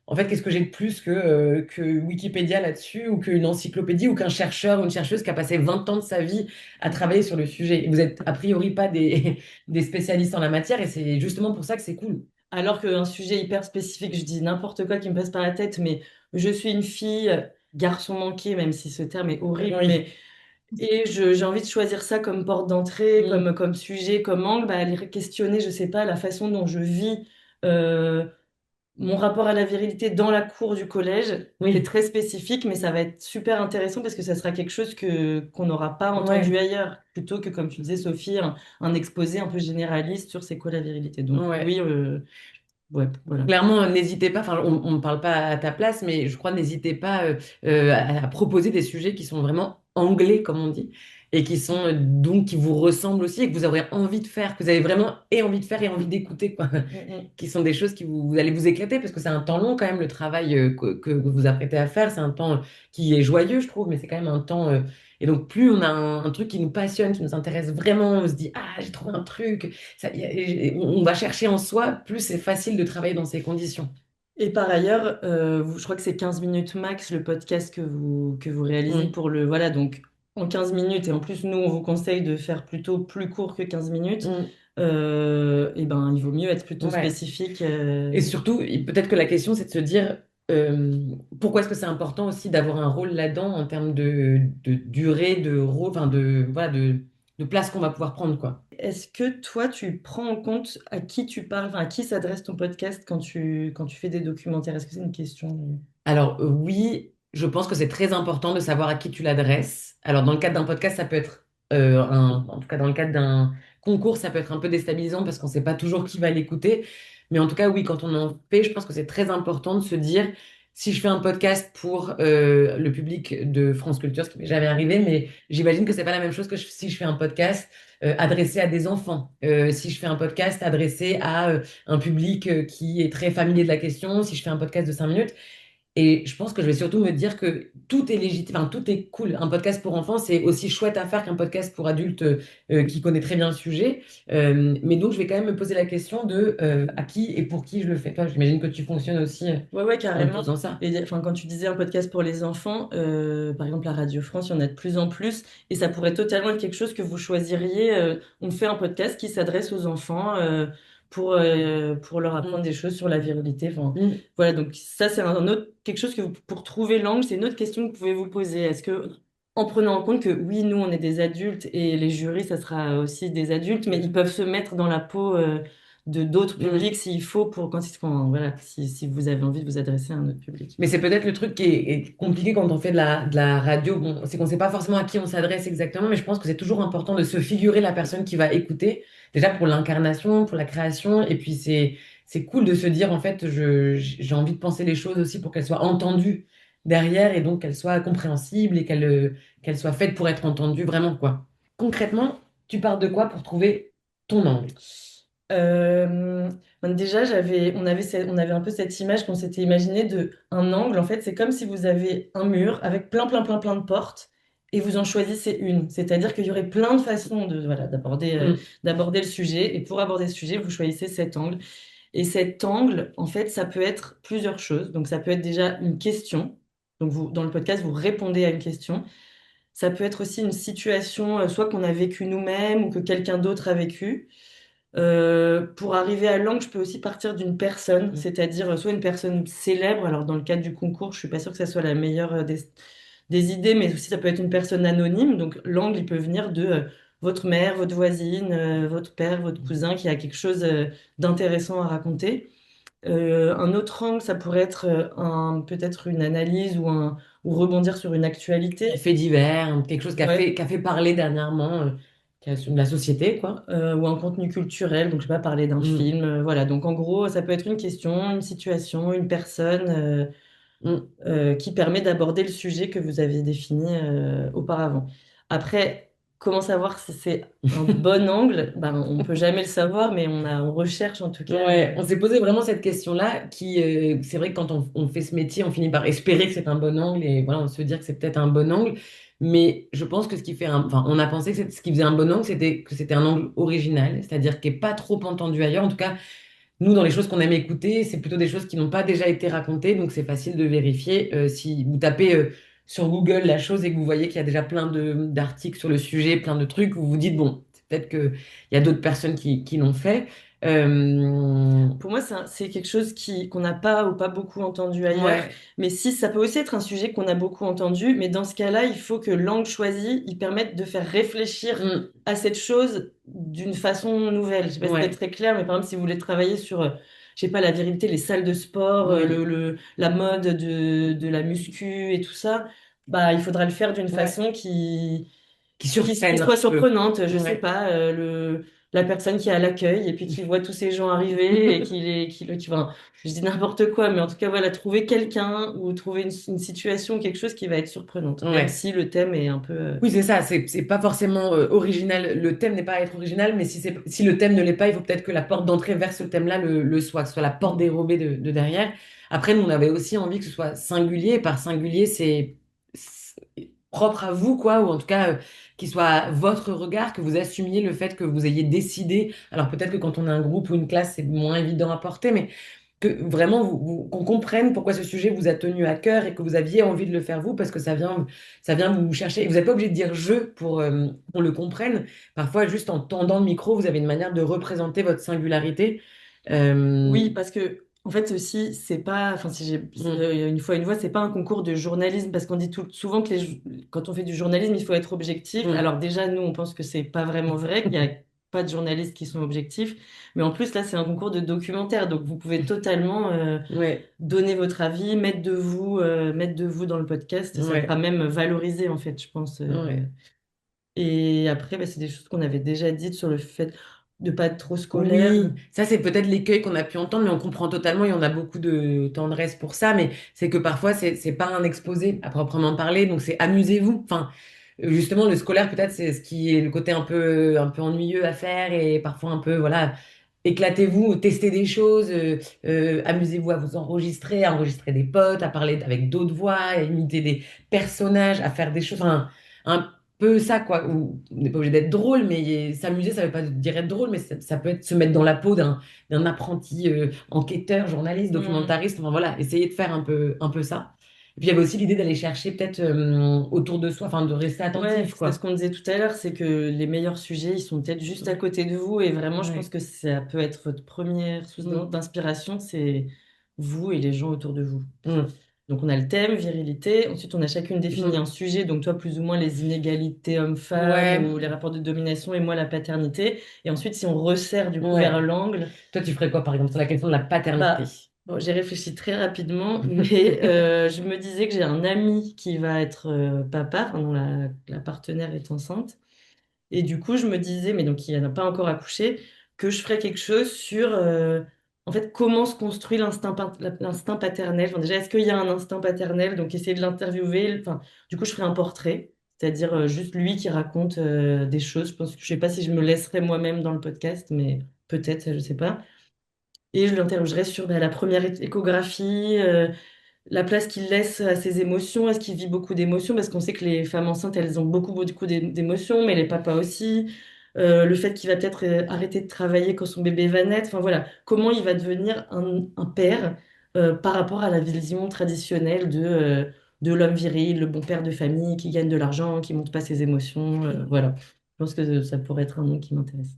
en fait, qu'est-ce que j'ai de plus que Wikipédia là-dessus ou qu'une encyclopédie ou qu'un chercheur ou une chercheuse qui a passé 20 ans de sa vie à travailler sur le sujet. Et vous êtes a priori pas des, des spécialistes en la matière et c'est justement pour ça que c'est cool. Alors qu'un sujet hyper spécifique, je dis n'importe quoi qui me passe par la tête, mais je suis une fille, garçon manqué, même si ce terme est horrible, Oui. mais j'ai envie de choisir ça comme porte d'entrée, Mm. comme sujet, comme angle, bah, aller questionner, je sais pas, la façon dont je vis. euh, Mon rapport à la virilité dans la cour du collège, c'est Oui. très spécifique, mais ça va être super intéressant parce que ça sera quelque chose qu'on n'aura pas entendu Ouais. ailleurs, plutôt que, comme tu disais, Sophie, un exposé un peu généraliste sur c'est quoi la virilité. Donc Ouais. oui, ouais, voilà. Clairement, n'hésitez pas, enfin, on ne parle pas à ta place, mais je crois n'hésitez pas à proposer des sujets qui sont vraiment anglais, comme on dit, et qui sont donc qui vous ressemblent aussi et que vous aurez envie de faire, que vous avez vraiment et envie de faire et envie d'écouter, quoi. Mm, mm. Qui sont des choses qui vous allez vous éclater parce que c'est un temps long quand même, le travail que vous vous apprêtez à faire. C'est un temps qui est joyeux, je trouve, mais c'est quand même un temps. Et donc, plus on a un truc qui nous passionne, qui nous intéresse vraiment, on se dit, ah, j'ai trouvé un truc, on va chercher en soi, plus c'est facile de travailler dans ces conditions. Et par ailleurs, je crois que c'est 15 minutes max le podcast que vous réalisez Mm. pour le... Voilà, donc en 15 minutes, et en plus, nous, on vous conseille de faire plutôt plus court que 15 minutes, Mm. et ben, il vaut mieux être plutôt Ouais. spécifique. Et surtout, peut-être que la question, c'est de se dire pourquoi est-ce que c'est important aussi d'avoir un rôle là-dedans en termes de durée, de rôle, enfin voilà, de place qu'on va pouvoir prendre, quoi. Est-ce que toi, tu prends en compte à qui tu parles, enfin, à qui s'adresse ton podcast quand tu fais des documentaires? Est-ce que c'est une question? Alors oui, je pense que c'est très important de savoir à qui tu l'adresses. Alors dans le cadre d'un podcast, ça peut être en tout cas dans le cadre d'un concours, ça peut être un peu déstabilisant parce qu'on ne sait pas toujours qui va l'écouter. Mais en tout cas, oui, quand on en fait, je pense que c'est très important de se dire, si je fais un podcast pour le public de France Culture, ce qui m'est jamais arrivé, mais j'imagine que c'est pas la même chose que si je fais un podcast adressé à des enfants, si je fais un podcast adressé à un public qui est très familier de la question, si je fais un podcast de 5 minutes. Et je pense que je vais surtout me dire que tout est légitime, enfin, tout est cool. Un podcast pour enfants, c'est aussi chouette à faire qu'un podcast pour adultes qui connaît très bien le sujet. Mais donc, je vais quand même me poser la question de à qui et pour qui je le fais. Toi, j'imagine que tu fonctionnes aussi Ouais, en carrément. faisant ça. Et enfin, quand tu disais un podcast pour les enfants, par exemple, la Radio France, il y en a de plus en plus, et ça pourrait totalement être quelque chose que vous choisiriez. On fait un podcast qui s'adresse aux enfants pour leur apprendre Mm. des choses sur la virilité. Enfin, Mm. voilà, donc ça, c'est un autre quelque chose que vous, pour trouver l'angle, c'est une autre question que vous pouvez vous poser. Est-ce que, en prenant en compte que oui, nous, on est des adultes et les jurys, ça sera aussi des adultes, mais ils peuvent se mettre dans la peau de d'autres Mm. publics s'il faut pour quand, voilà, si vous avez envie de vous adresser à un autre public. Mais c'est peut-être le truc qui est compliqué quand on fait de la radio. Bon, c'est qu'on ne sait pas forcément à qui on s'adresse exactement, mais je pense que c'est toujours important de se figurer la personne qui va écouter, déjà pour l'incarnation, pour la création. Et puis c'est cool de se dire, en fait, j'ai envie de penser les choses aussi pour qu'elles soient entendues derrière et donc qu'elles soient compréhensibles et qu'elles soient faites pour être entendues vraiment, quoi. Concrètement, tu pars de quoi pour trouver ton angle? Euh, ben déjà, on avait un peu cette image qu'on s'était imaginé de un angle. En fait, c'est comme si vous avez un mur avec plein de portes et vous en choisissez une. C'est-à-dire qu'il y aurait plein de façons de, voilà, Mm. d'aborder le sujet. Et pour aborder ce sujet, vous choisissez cet angle. Et cet angle, en fait, ça peut être plusieurs choses. Donc, ça peut être déjà une question. Donc, vous, dans le podcast, vous répondez à une question. Ça peut être aussi une situation, soit qu'on a vécu nous-mêmes ou que quelqu'un d'autre a vécu. Pour arriver à l'angle, je peux aussi partir d'une personne, Mm. c'est-à-dire soit une personne célèbre. Alors, dans le cadre du concours, je suis pas sûre que ça soit la meilleure des idées, mais aussi ça peut être une personne anonyme. Donc, l'angle, il peut venir de votre mère, votre voisine, votre père, votre cousin qui a quelque chose d'intéressant à raconter. Un autre angle, ça pourrait être peut-être une analyse ou rebondir sur une Des actualité. faits divers, hein, quelque chose Ouais. qui a fait parler dernièrement de la société, quoi. Ou un contenu culturel, donc je vais pas parler d'un Mm. film, voilà. Donc en gros, ça peut être une question, une situation, une personne Mm. qui permet d'aborder le sujet que vous avez défini auparavant. Après, comment savoir si c'est un bon angle? Ben, on peut jamais le savoir, mais on recherche en tout cas. Ouais, on s'est posé vraiment cette question-là, qui, c'est vrai que quand on fait ce métier, on finit par espérer que c'est un bon angle et voilà, on se dire que c'est peut-être un bon angle. Mais je pense que ce qui fait enfin, on a pensé que ce qui faisait un bon angle, c'était que c'était un angle original, c'est-à-dire qui est pas trop entendu ailleurs. En tout cas, nous, dans les choses qu'on aime écouter, c'est plutôt des choses qui n'ont pas déjà été racontées, donc c'est facile de vérifier. Si vous tapez sur Google la chose et que vous voyez qu'il y a déjà plein d'articles sur le sujet, plein de trucs, vous vous dites, bon, c'est peut-être qu'il y a d'autres personnes qui l'ont fait. Pour moi, c'est quelque chose qu'on n'a pas ou pas beaucoup entendu ailleurs. Ouais. Mais si ça peut aussi être un sujet qu'on a beaucoup entendu, mais dans ce cas-là, il faut que l'angle choisi, il permette de faire réfléchir Mm. à cette chose d'une façon nouvelle. Je sais pas si c'est Ouais. très clair, mais par exemple, si vous voulez travailler sur, je sais pas, la virilité, les salles de sport, Oui. la mode de la muscu et tout ça, bah, il faudra le faire d'une Ouais. façon Qui qui surprennent un soit peu. surprenante. Je sais Ouais. pas, la personne qui est à l'accueil et puis qui voit tous ces gens arriver et enfin, je dis n'importe quoi, mais en tout cas, voilà, trouver quelqu'un ou trouver une situation, quelque chose qui va être surprenante, même Ouais. si le thème est un peu. Oui, c'est ça, c'est pas forcément original. Le thème n'est pas à être original, mais si le thème ne l'est pas, il faut peut-être que la porte d'entrée vers ce thème-là le soit, que ce soit la porte dérobée de derrière. Après, nous, on avait aussi envie que ce soit singulier. Par singulier, c'est propre à vous, quoi, ou en tout cas, qu'il soit votre regard, que vous assumiez le fait que vous ayez décidé. Alors peut-être que quand on a un groupe ou une classe, c'est moins évident à porter, mais que vraiment qu'on comprenne pourquoi ce sujet vous a tenu à cœur et que vous aviez envie de le faire vous, parce que ça vient vous chercher. Et vous n'êtes pas obligé de dire je pour qu'on le comprenne. Parfois, juste en tendant le micro, vous avez une manière de représenter votre singularité. Oui, Euh, parce que en fait aussi, c'est pas, enfin si j'ai mm, une voix, c'est pas un concours de journalisme parce qu'on dit souvent que quand on fait du journalisme, il faut être objectif. mm. Alors déjà, nous, on pense que c'est pas vraiment vrai, qu'il y a pas de journalistes qui sont objectifs. Mais en plus, là, c'est un concours de documentaire, donc vous pouvez totalement Ouais, donner votre avis, mettre de vous dans le podcast. Ça ouais, fera même valoriser, en fait, je pense. ouais. Et après, bah, c'est des choses qu'on avait déjà dites sur le fait de pas être trop scolaire. Oui, ça c'est peut-être l'écueil qu'on a pu entendre, mais on comprend totalement et on a beaucoup de tendresse pour ça. Mais c'est que parfois c'est pas un exposé à proprement parler, donc c'est amusez-vous. Enfin, justement le scolaire peut-être c'est ce qui est le côté un peu ennuyeux à faire et parfois un peu voilà éclatez-vous, testez des choses, amusez-vous à vous enregistrer, à enregistrer des potes, à parler avec d'autres voix, à imiter des personnages, à faire des choses, enfin, un peu ça, quoi. On n'est pas obligé d'être drôle, mais s'amuser, ça veut pas dire être drôle, mais ça peut être se mettre dans la peau d'un apprenti enquêteur, journaliste, Mm. documentariste, enfin voilà, essayer de faire un peu ça. Et puis il y avait aussi l'idée d'aller chercher peut-être autour de soi, enfin de rester Ouais, attentif, c'est ce quoi. qu'on disait tout à l'heure, c'est que les meilleurs sujets, ils sont peut-être juste à côté de vous. Et vraiment, je pense Ouais. que ça peut être votre première source Mm. d'inspiration, c'est vous et les gens autour de vous. Mm. Donc, on a le thème, virilité. Ensuite, on a chacune défini un Mm. sujet. Donc, toi, plus ou moins les inégalités hommes-femmes Ouais, ou les rapports de domination et moi, la paternité. Et ensuite, si on resserre du coup vers ouais. l'angle, Toi, tu ferais quoi, par exemple, sur la question de la paternité? bah, bon, j'ai réfléchi très rapidement, mais je me disais que j'ai un ami qui va être papa, enfin, dont la partenaire est enceinte. Et du coup, je me disais, mais donc il n'a pas encore accouché, que je ferais quelque chose sur, en fait, comment se construit l'instinct paternel. Enfin, déjà, est-ce qu'il y a un instinct paternel? Donc, essayer de l'interviewer. Enfin, du coup, je ferais un portrait, c'est-à-dire juste lui qui raconte des choses. Je sais pas si je me laisserais moi-même dans le podcast, mais peut-être, je sais pas. Et je l'interrogerais sur la première échographie, la place qu'il laisse à ses émotions, est-ce qu'il vit beaucoup d'émotions? Parce qu'on sait que les femmes enceintes, elles ont beaucoup d'émotions, mais les papas aussi. Le fait qu'il va peut-être arrêter de travailler quand son bébé va naître. Enfin voilà, comment il va devenir un père par rapport à la vision traditionnelle de l'homme viril, le bon père de famille qui gagne de l'argent, qui montre pas ses émotions. Voilà, je pense que ça pourrait être un nom qui m'intéresse.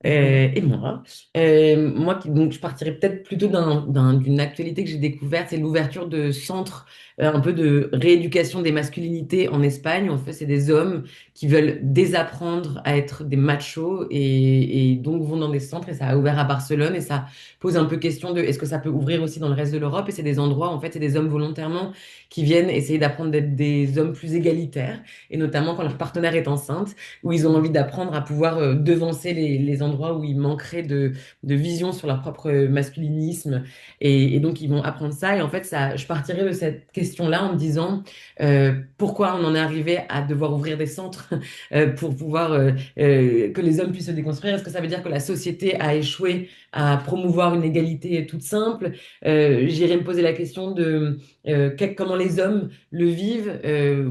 Et toi? Et moi, donc, je partirais peut-être plutôt d'une actualité que j'ai découverte, c'est l'ouverture de centres un peu de rééducation des masculinités en Espagne. En fait, c'est des hommes qui veulent désapprendre à être des machos et donc vont dans des centres. Et ça a ouvert à Barcelone et ça pose un peu question de est-ce que ça peut ouvrir aussi dans le reste de l'Europe? Et c'est des endroits, en fait, c'est des hommes volontairement qui viennent essayer d'apprendre d'être des hommes plus égalitaires et notamment quand leur partenaire est enceinte où ils ont envie d'apprendre à pouvoir devancer les endroits où ils manqueraient de vision sur leur propre masculinisme. Et donc, ils vont apprendre ça. Et en fait, je partirais de cette question-là en me disant pourquoi on en est arrivé à devoir ouvrir des centres pour pouvoir que les hommes puissent se déconstruire. Est-ce que ça veut dire que la société a échoué à promouvoir une égalité toute simple? J'irais me poser la question de comment les hommes le vivent,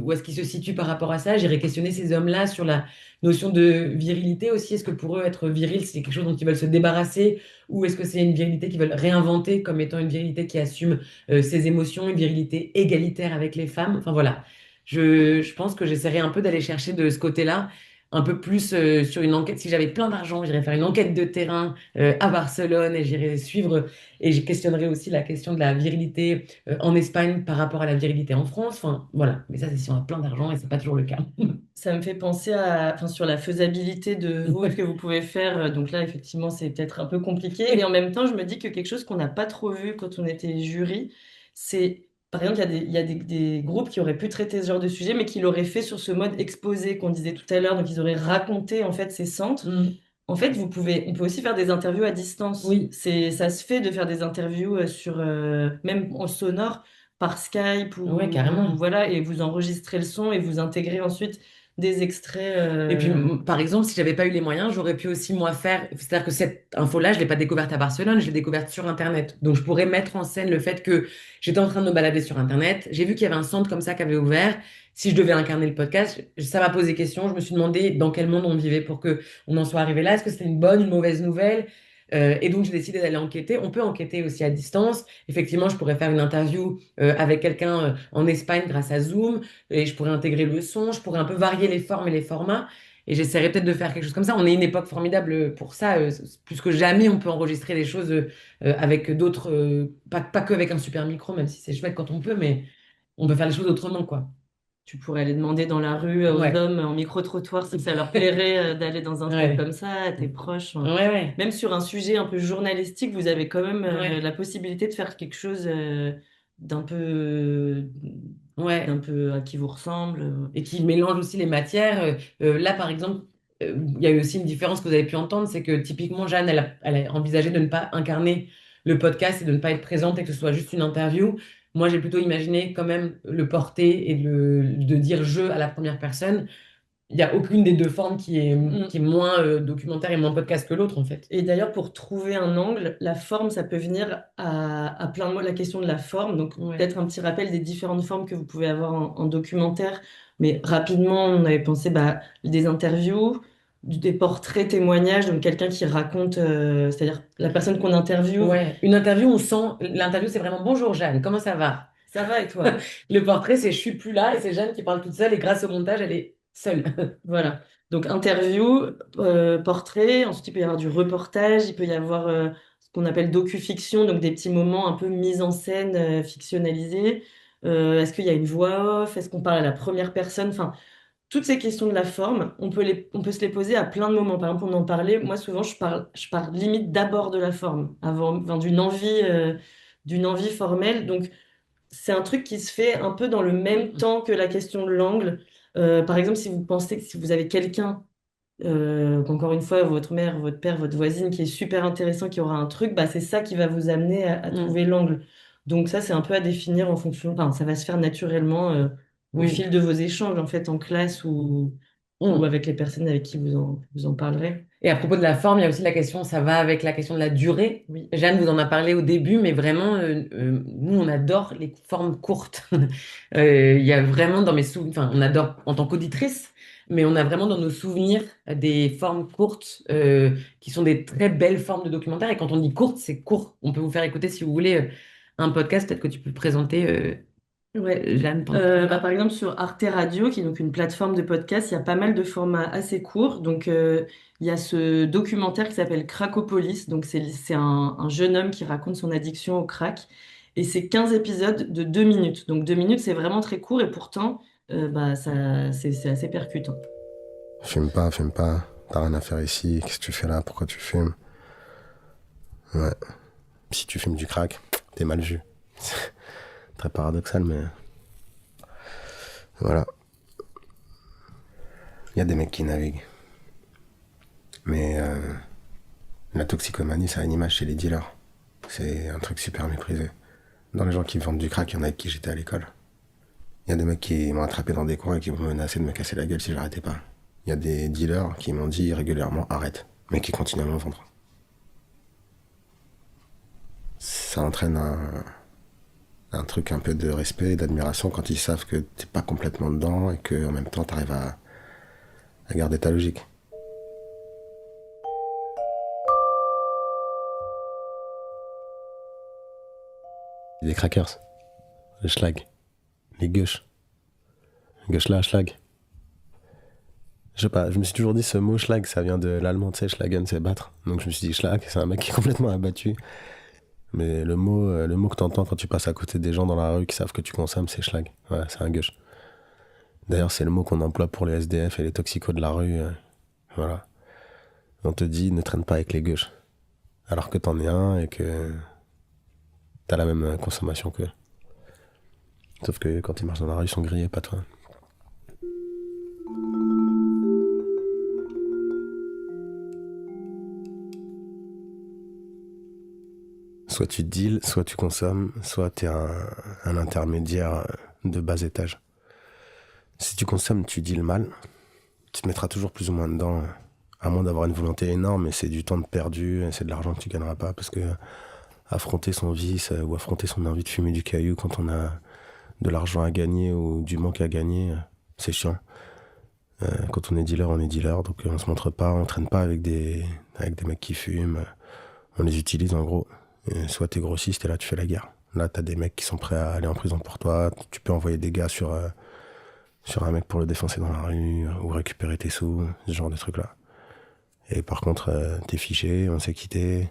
où est-ce qu'ils se situent par rapport à ça. J'irais questionner ces hommes-là sur la notion de virilité aussi. Est-ce que pour eux, être viril, c'est quelque chose dont ils veulent se débarrasser ou est-ce que c'est une virilité qu'ils veulent réinventer comme étant une virilité qui assume ses émotions, une virilité égalitaire avec les femmes? Enfin voilà, je pense que j'essaierai un peu d'aller chercher de ce côté-là. Un peu plus sur une enquête. Si j'avais plein d'argent, j'irais faire une enquête de terrain à Barcelone et j'irais suivre et je questionnerais aussi la question de la virilité en Espagne par rapport à la virilité en France. Enfin, voilà. Mais ça, c'est si on a plein d'argent et c'est pas toujours le cas. Ça me fait penser enfin, sur la faisabilité de vous, ce que vous pouvez faire. Donc là, effectivement, c'est peut-être un peu compliqué. Et en même temps, je me dis que quelque chose qu'on n'a pas trop vu quand on était jury, c'est, par exemple, il y a des groupes qui auraient pu traiter ce genre de sujet, mais qui l'auraient fait sur ce mode exposé qu'on disait tout à l'heure. Donc, ils auraient raconté, en fait, ces centres. Mm. En fait, on peut aussi faire des interviews à distance. Oui, Ça se fait de faire des interviews même en sonore, par Skype ouais, ou carrément. voilà, et vous enregistrez le son et vous intégrez ensuite des extraits. Et puis, par exemple, si j'avais pas eu les moyens, j'aurais pu aussi, moi, faire. C'est-à-dire que cette info-là, je l'ai pas découverte à Barcelone, je l'ai découverte sur Internet. Donc, je pourrais mettre en scène le fait que j'étais en train de me balader sur Internet. J'ai vu qu'il y avait un centre comme ça qui avait ouvert. Si je devais incarner le podcast, ça m'a posé question. Je me suis demandé dans quel monde on vivait pour que on en soit arrivé là. Est-ce que c'était une bonne, une mauvaise nouvelle? Et donc, j'ai décidé d'aller enquêter. On peut enquêter aussi à distance. Effectivement, je pourrais faire une interview avec quelqu'un en Espagne grâce à Zoom et je pourrais intégrer le son, je pourrais un peu varier les formes et les formats. Et j'essaierai peut-être de faire quelque chose comme ça. On est une époque formidable pour ça. Plus que jamais, on peut enregistrer des choses avec d'autres, pas que avec un super micro, même si c'est chouette quand on peut, mais on peut faire les choses autrement, quoi. Tu pourrais aller demander dans la rue aux Ouais, hommes en micro-trottoir si ça leur plairait d'aller dans un truc ouais, comme ça, à tes proches. ouais, ouais, Même sur un sujet un peu journalistique, vous avez quand même ouais, la possibilité de faire quelque chose d'un peu, d'un ouais. peu qui vous ressemble. Et qui mélange aussi les matières. Là, par exemple, il y a eu aussi une différence que vous avez pu entendre, c'est que typiquement, Jeanne, elle a envisagé de ne pas incarner le podcast et de ne pas être présente et que ce soit juste une interview. Moi, j'ai plutôt imaginé quand même le porter et de dire je à la première personne. il n'y a aucune des deux formes qui est moins documentaire et moins podcast que l'autre, en fait. Et d'ailleurs, pour trouver un angle, la forme, ça peut venir à plein de mots, la question de la forme. Donc, Ouais. peut-être un petit rappel des différentes formes que vous pouvez avoir en documentaire. Mais rapidement, on avait pensé des interviews, des portraits, témoignages, donc quelqu'un qui raconte, c'est-à-dire la personne qu'on interviewe. Ouais, une interview, on sent, l'interview, c'est vraiment bonjour Jeanne, comment ça va? Ça va et toi? Le portrait, c'est je suis plus là et c'est Jeanne qui parle toute seule et grâce au montage, elle est seule. Voilà. Donc, interview, portrait. Ensuite, il peut y avoir du reportage. Il peut y avoir ce qu'on appelle docu-fiction, donc des petits moments un peu mis en scène, fictionnalisés. Est-ce qu'il y a une voix off? Est-ce qu'on parle à la première personne? Enfin, toutes ces questions de la forme, on peut se les poser à plein de moments. Par exemple, on en parlait. Moi, souvent, je parle limite d'abord de la forme, avant, enfin, d'une envie formelle. Donc, c'est un truc qui se fait un peu dans le même temps que la question de l'angle. Par exemple, si vous pensez que si vous avez quelqu'un, qu'encore une fois, votre mère, votre père, votre voisine, qui est super intéressant, qui aura un truc, bah, c'est ça qui va vous amener à trouver l'angle. Donc ça, c'est un peu à définir en fonction, enfin, ça va se faire naturellement au Oui. fil de vos échanges, en fait, en classe ou avec les personnes avec qui vous en parlerez. Et à propos de la forme, il y a aussi la question, ça va avec la question de la durée. Oui. Jeanne vous en a parlé au début, mais vraiment, nous, on adore les formes courtes. Il y a vraiment dans mes souvenirs, enfin, on adore en tant qu'auditrice, mais on a vraiment dans nos souvenirs des formes courtes qui sont des très belles formes de documentaire. Et quand on dit courte, c'est court. On peut vous faire écouter, si vous voulez, un podcast. Peut-être que tu peux présenter, Ouais. Jeanne. Par exemple, sur Arte Radio, qui est donc une plateforme de podcast, il y a pas mal de formats assez courts. Donc, il y a ce documentaire qui s'appelle Cracopolis. Donc, c'est un jeune homme qui raconte son addiction au crack. Et c'est 15 épisodes de 2 minutes. Donc, 2 minutes, c'est vraiment très court et pourtant, c'est assez percutant. Fume pas, t'as rien à faire ici, qu'est-ce que tu fais là, pourquoi tu fumes? Ouais. Si tu fumes du crack, t'es mal vu. Très paradoxal, mais voilà. Il y a des mecs qui naviguent. Mais la toxicomanie, ça a une image chez les dealers. C'est un truc super méprisé. Dans les gens qui vendent du crack, il y en a avec qui j'étais à l'école. Il y a des mecs qui m'ont attrapé dans des coins et qui m'ont menacé de me casser la gueule si j'arrêtais pas. Il y a des dealers qui m'ont dit régulièrement arrête, mais qui continuent à m'en vendre. Ça entraîne un truc un peu de respect et d'admiration quand ils savent que t'es pas complètement dedans et que en même temps t'arrives à garder ta logique. Les crackers, les schlag, les gueuches. Gueuche là, schlag. Je sais pas, je me suis toujours dit ce mot schlag, ça vient de l'allemand, tu sais, schlagen, c'est battre. Donc je me suis dit schlag, c'est un mec qui est complètement abattu. Mais le mot que t'entends quand tu passes à côté des gens dans la rue qui savent que tu consommes, c'est schlag. Ouais, c'est un gueuche. D'ailleurs, c'est le mot qu'on emploie pour les SDF et les toxicos de la rue. Voilà. On te dit ne traîne pas avec les gueuches. Alors que t'en es un et que t'as la même consommation qu'eux. Sauf que quand ils marchent dans la rue, ils sont grillés, pas toi. Soit tu deals, soit tu consommes, soit t'es un intermédiaire de bas étage. Si tu consommes, tu deals mal. Tu te mettras toujours plus ou moins dedans, à moins d'avoir une volonté énorme, et c'est du temps de perdu, et c'est de l'argent que tu gagneras pas, parce que affronter son vice ou affronter son envie de fumer du caillou quand on a de l'argent à gagner ou du manque à gagner, c'est chiant. Quand on est dealer, donc on se montre pas, on traîne pas avec des mecs qui fument, on les utilise en gros. Et soit t'es grossiste et là tu fais la guerre. Là t'as des mecs qui sont prêts à aller en prison pour toi, tu peux envoyer des gars sur un mec pour le défoncer dans la rue ou récupérer tes sous, ce genre de trucs là. Et par contre t'es fiché, on s'est quitté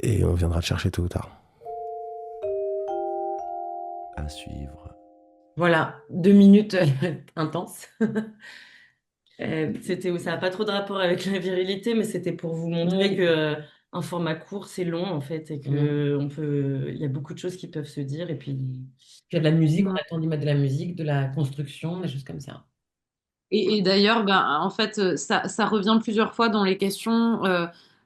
et on viendra te chercher tôt ou tard. À suivre. Voilà, 2 minutes intenses. Ça n'a pas trop de rapport avec la virilité, mais c'était pour vous montrer que un format court, c'est long en fait, et que il y a beaucoup de choses qui peuvent se dire. Et puis, Il y a de la musique, on attend d'y mettre de la musique, de la construction, des choses comme ça. Et d'ailleurs, ben, en fait, ça revient plusieurs fois dans les questions.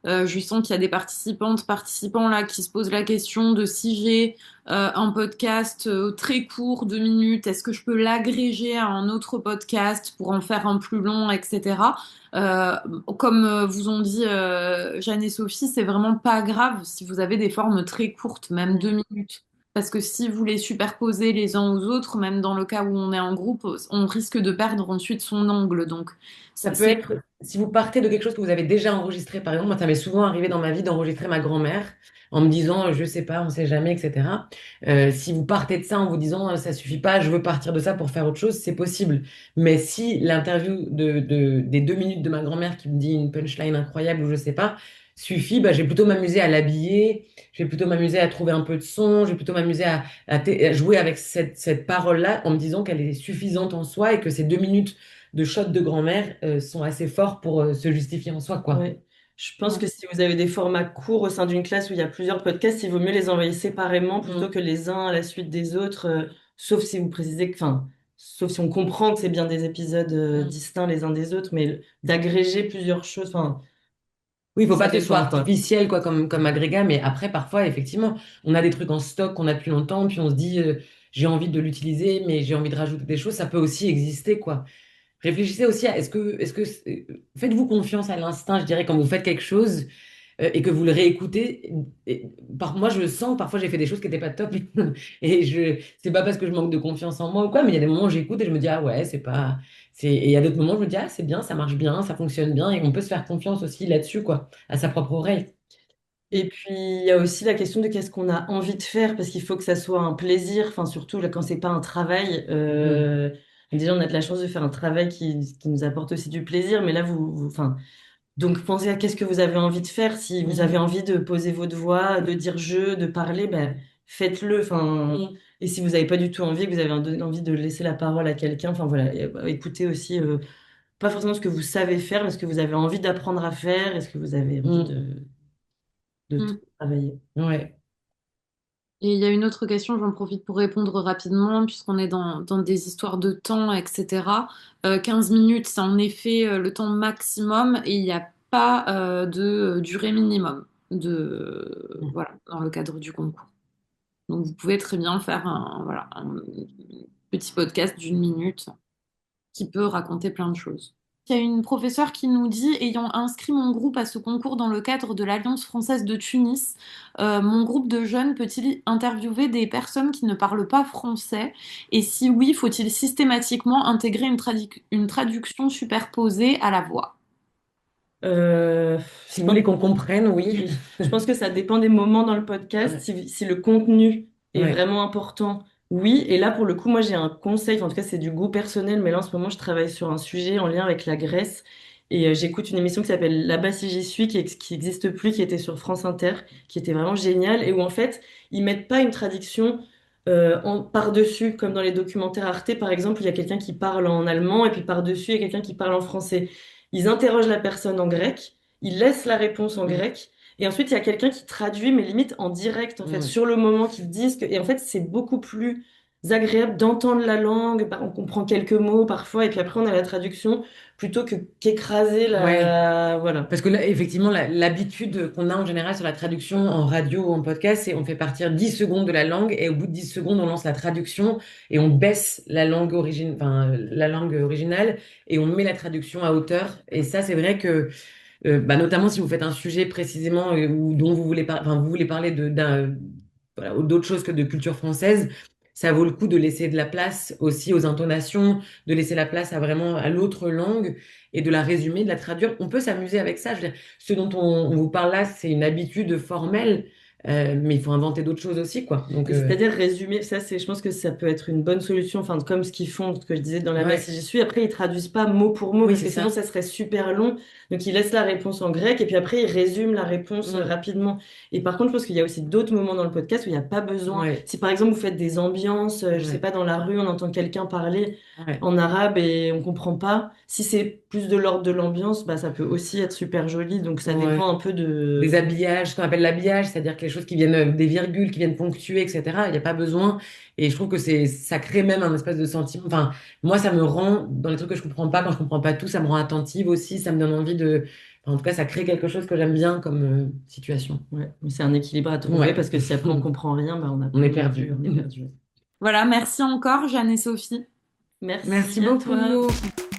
Je sens qu'il y a des participants là qui se posent la question de si j'ai un podcast très court, 2 minutes, est-ce que je peux l'agréger à un autre podcast pour en faire un plus long, etc. Euh, Comme vous ont dit Jeanne et Sophie, c'est vraiment pas grave si vous avez des formes très courtes, même 2 minutes. Parce que si vous les superposez les uns aux autres, même dans le cas où on est en groupe, on risque de perdre ensuite son angle. Donc, Ça peut c'est être, si vous partez de quelque chose que vous avez déjà enregistré, par exemple, moi, ça m'est souvent arrivé dans ma vie d'enregistrer ma grand-mère en me disant, je sais pas, on sait jamais, etc. Si vous partez de ça en vous disant, ça suffit pas, je veux partir de ça pour faire autre chose, c'est possible. Mais si l'interview des 2 minutes de ma grand-mère qui me dit une punchline incroyable ou je sais pas, suffit, bah, je vais plutôt m'amuser à l'habiller, je vais plutôt m'amuser à trouver un peu de son, je vais plutôt m'amuser à jouer avec cette parole-là en me disant qu'elle est suffisante en soi et que ces 2 minutes de shots de grand-mère sont assez forts pour se justifier en soi, quoi. Ouais. Je pense que si vous avez des formats courts au sein d'une classe où il y a plusieurs podcasts, il vaut mieux les envoyer séparément plutôt que les uns à la suite des autres, sauf si vous précisez que, enfin, sauf si on comprend que c'est bien des épisodes Mm. distincts les uns des autres, mais d'agréger plusieurs choses, enfin, Oui, il faut ça pas que ce soit dépend, quoi. artificiel, quoi, comme agrégat, mais après, parfois, effectivement, on a des trucs en stock qu'on a depuis longtemps, puis on se dit, j'ai envie de l'utiliser, mais j'ai envie de rajouter des choses, ça peut aussi exister, quoi. Réfléchissez aussi à faites-vous confiance à l'instinct, je dirais, quand vous faites quelque chose et que vous le réécoutez. Moi, je sens que parfois j'ai fait des choses qui n'étaient pas top et c'est pas parce que je manque de confiance en moi ou quoi, mais il y a des moments où j'écoute et je me dis ah ouais, c'est pas, et il y a d'autres moments où je me dis ah c'est bien, ça marche bien, ça fonctionne bien et on peut se faire confiance aussi là-dessus quoi, à sa propre oreille. Et puis, il y a aussi la question de qu'est-ce qu'on a envie de faire, parce qu'il faut que ça soit un plaisir, enfin, surtout là, quand c'est pas un travail. Mm. Déjà, on a de la chance de faire un travail qui nous apporte aussi du plaisir, mais là, enfin, donc pensez à qu'est-ce que vous avez envie de faire. Si vous avez Mm. envie de poser votre voix, de dire je, de parler, ben, faites-le. Enfin, Mm. et si vous n'avez pas du tout envie, que vous avez envie de laisser la parole à quelqu'un, enfin voilà, écoutez aussi, pas forcément ce que vous savez faire, mais ce que vous avez envie d'apprendre à faire, et ce que vous avez envie Mm. de Mm. travailler. Ouais. Et il y a une autre question, j'en profite pour répondre rapidement, puisqu'on est dans des histoires de temps, etc. 15 minutes, c'est en effet le temps maximum et il n'y a pas de durée minimum voilà, dans le cadre du concours. Donc vous pouvez très bien faire voilà, un petit podcast d'1 minute qui peut raconter plein de choses. Il y a une professeure qui nous dit, ayant inscrit mon groupe à ce concours dans le cadre de l'Alliance française de Tunis, mon groupe de jeunes peut-il interviewer des personnes qui ne parlent pas français? Et si oui, faut-il systématiquement intégrer une traduction superposée à la voix? Euh, Si vous voulez qu'on comprenne, oui. Oui, je pense que ça dépend des moments dans le podcast. Ouais. Si le contenu est Ouais. vraiment important, oui. Et là, pour le coup, moi, j'ai un conseil. Enfin, en tout cas, c'est du goût personnel. Mais là, en ce moment, je travaille sur un sujet en lien avec la Grèce. Et j'écoute une émission qui s'appelle Là-bas si j'y suis, qui existe plus, qui était sur France Inter, qui était vraiment géniale. Et où, en fait, ils mettent pas une traduction par-dessus, comme dans les documentaires Arte, par exemple, où il y a quelqu'un qui parle en allemand et puis par-dessus, il y a quelqu'un qui parle en français. Ils interrogent la personne en grec. Il laisse la réponse en Mm. grec. Et ensuite, il y a quelqu'un qui traduit, mais limite en direct, en fait, Mm. sur le moment, qui disent que... Et en fait, c'est beaucoup plus agréable d'entendre la langue. On comprend quelques mots parfois, et puis après, on a la traduction, plutôt que qu'écraser Ouais. la... Voilà. Parce que là, effectivement, l'habitude qu'on a en général sur la traduction en radio ou en podcast, c'est on fait partir 10 secondes de la langue et au bout de 10 secondes, on lance la traduction et on baisse la langue originale et on met la traduction à hauteur. Et ça, c'est vrai que, bah, notamment si vous faites un sujet précisément ou dont vous voulez parler voilà, ou d'autres choses que de culture française, ça vaut le coup de laisser de la place aussi aux intonations, de laisser la place à vraiment à l'autre langue et de la résumer, de la traduire. On peut s'amuser avec ça. Je veux dire, ce dont on vous parle là, c'est une habitude formelle, mais il faut inventer d'autres choses aussi, quoi. Donc, Et c'est-à-dire résumer, ça c'est, je pense que ça peut être une bonne solution, enfin comme ce qu'ils font, ce que je disais dans la base ouais, si j'y suis. Après ils traduisent pas mot pour mot oui, parce c'est que sinon ça. ça serait super long. Donc ils laissent la réponse en grec et puis après ils résument la réponse Mm. rapidement. Et par contre je pense qu'il y a aussi d'autres moments dans le podcast où il n'y a pas besoin. Ouais, Si par exemple vous faites des ambiances, je sais ouais, pas dans la rue on entend quelqu'un parler ouais. en arabe et on comprend pas. Si c'est plus de l'ordre de l'ambiance, bah ça peut aussi être super joli. Donc ça Ouais. dépend un peu Des de. habillages, ce qu'on appelle l'habillage, c'est-à-dire que les choses qui viennent, des virgules qui viennent ponctuer, etc. Il n'y a pas besoin. Et je trouve que ça crée même un espèce de sentiment. Enfin, moi, ça me rend, dans les trucs que je comprends pas, quand je comprends pas tout, ça me rend attentive aussi. Ça me donne envie de. Enfin, en tout cas, ça crée quelque chose que j'aime bien comme situation. Ouais, mais c'est un équilibre à trouver Ouais. parce que si après on comprend rien, bah, On est perdu. on est perdu. Voilà, merci encore, Jeanne et Sophie. Merci Merci à beaucoup. toi.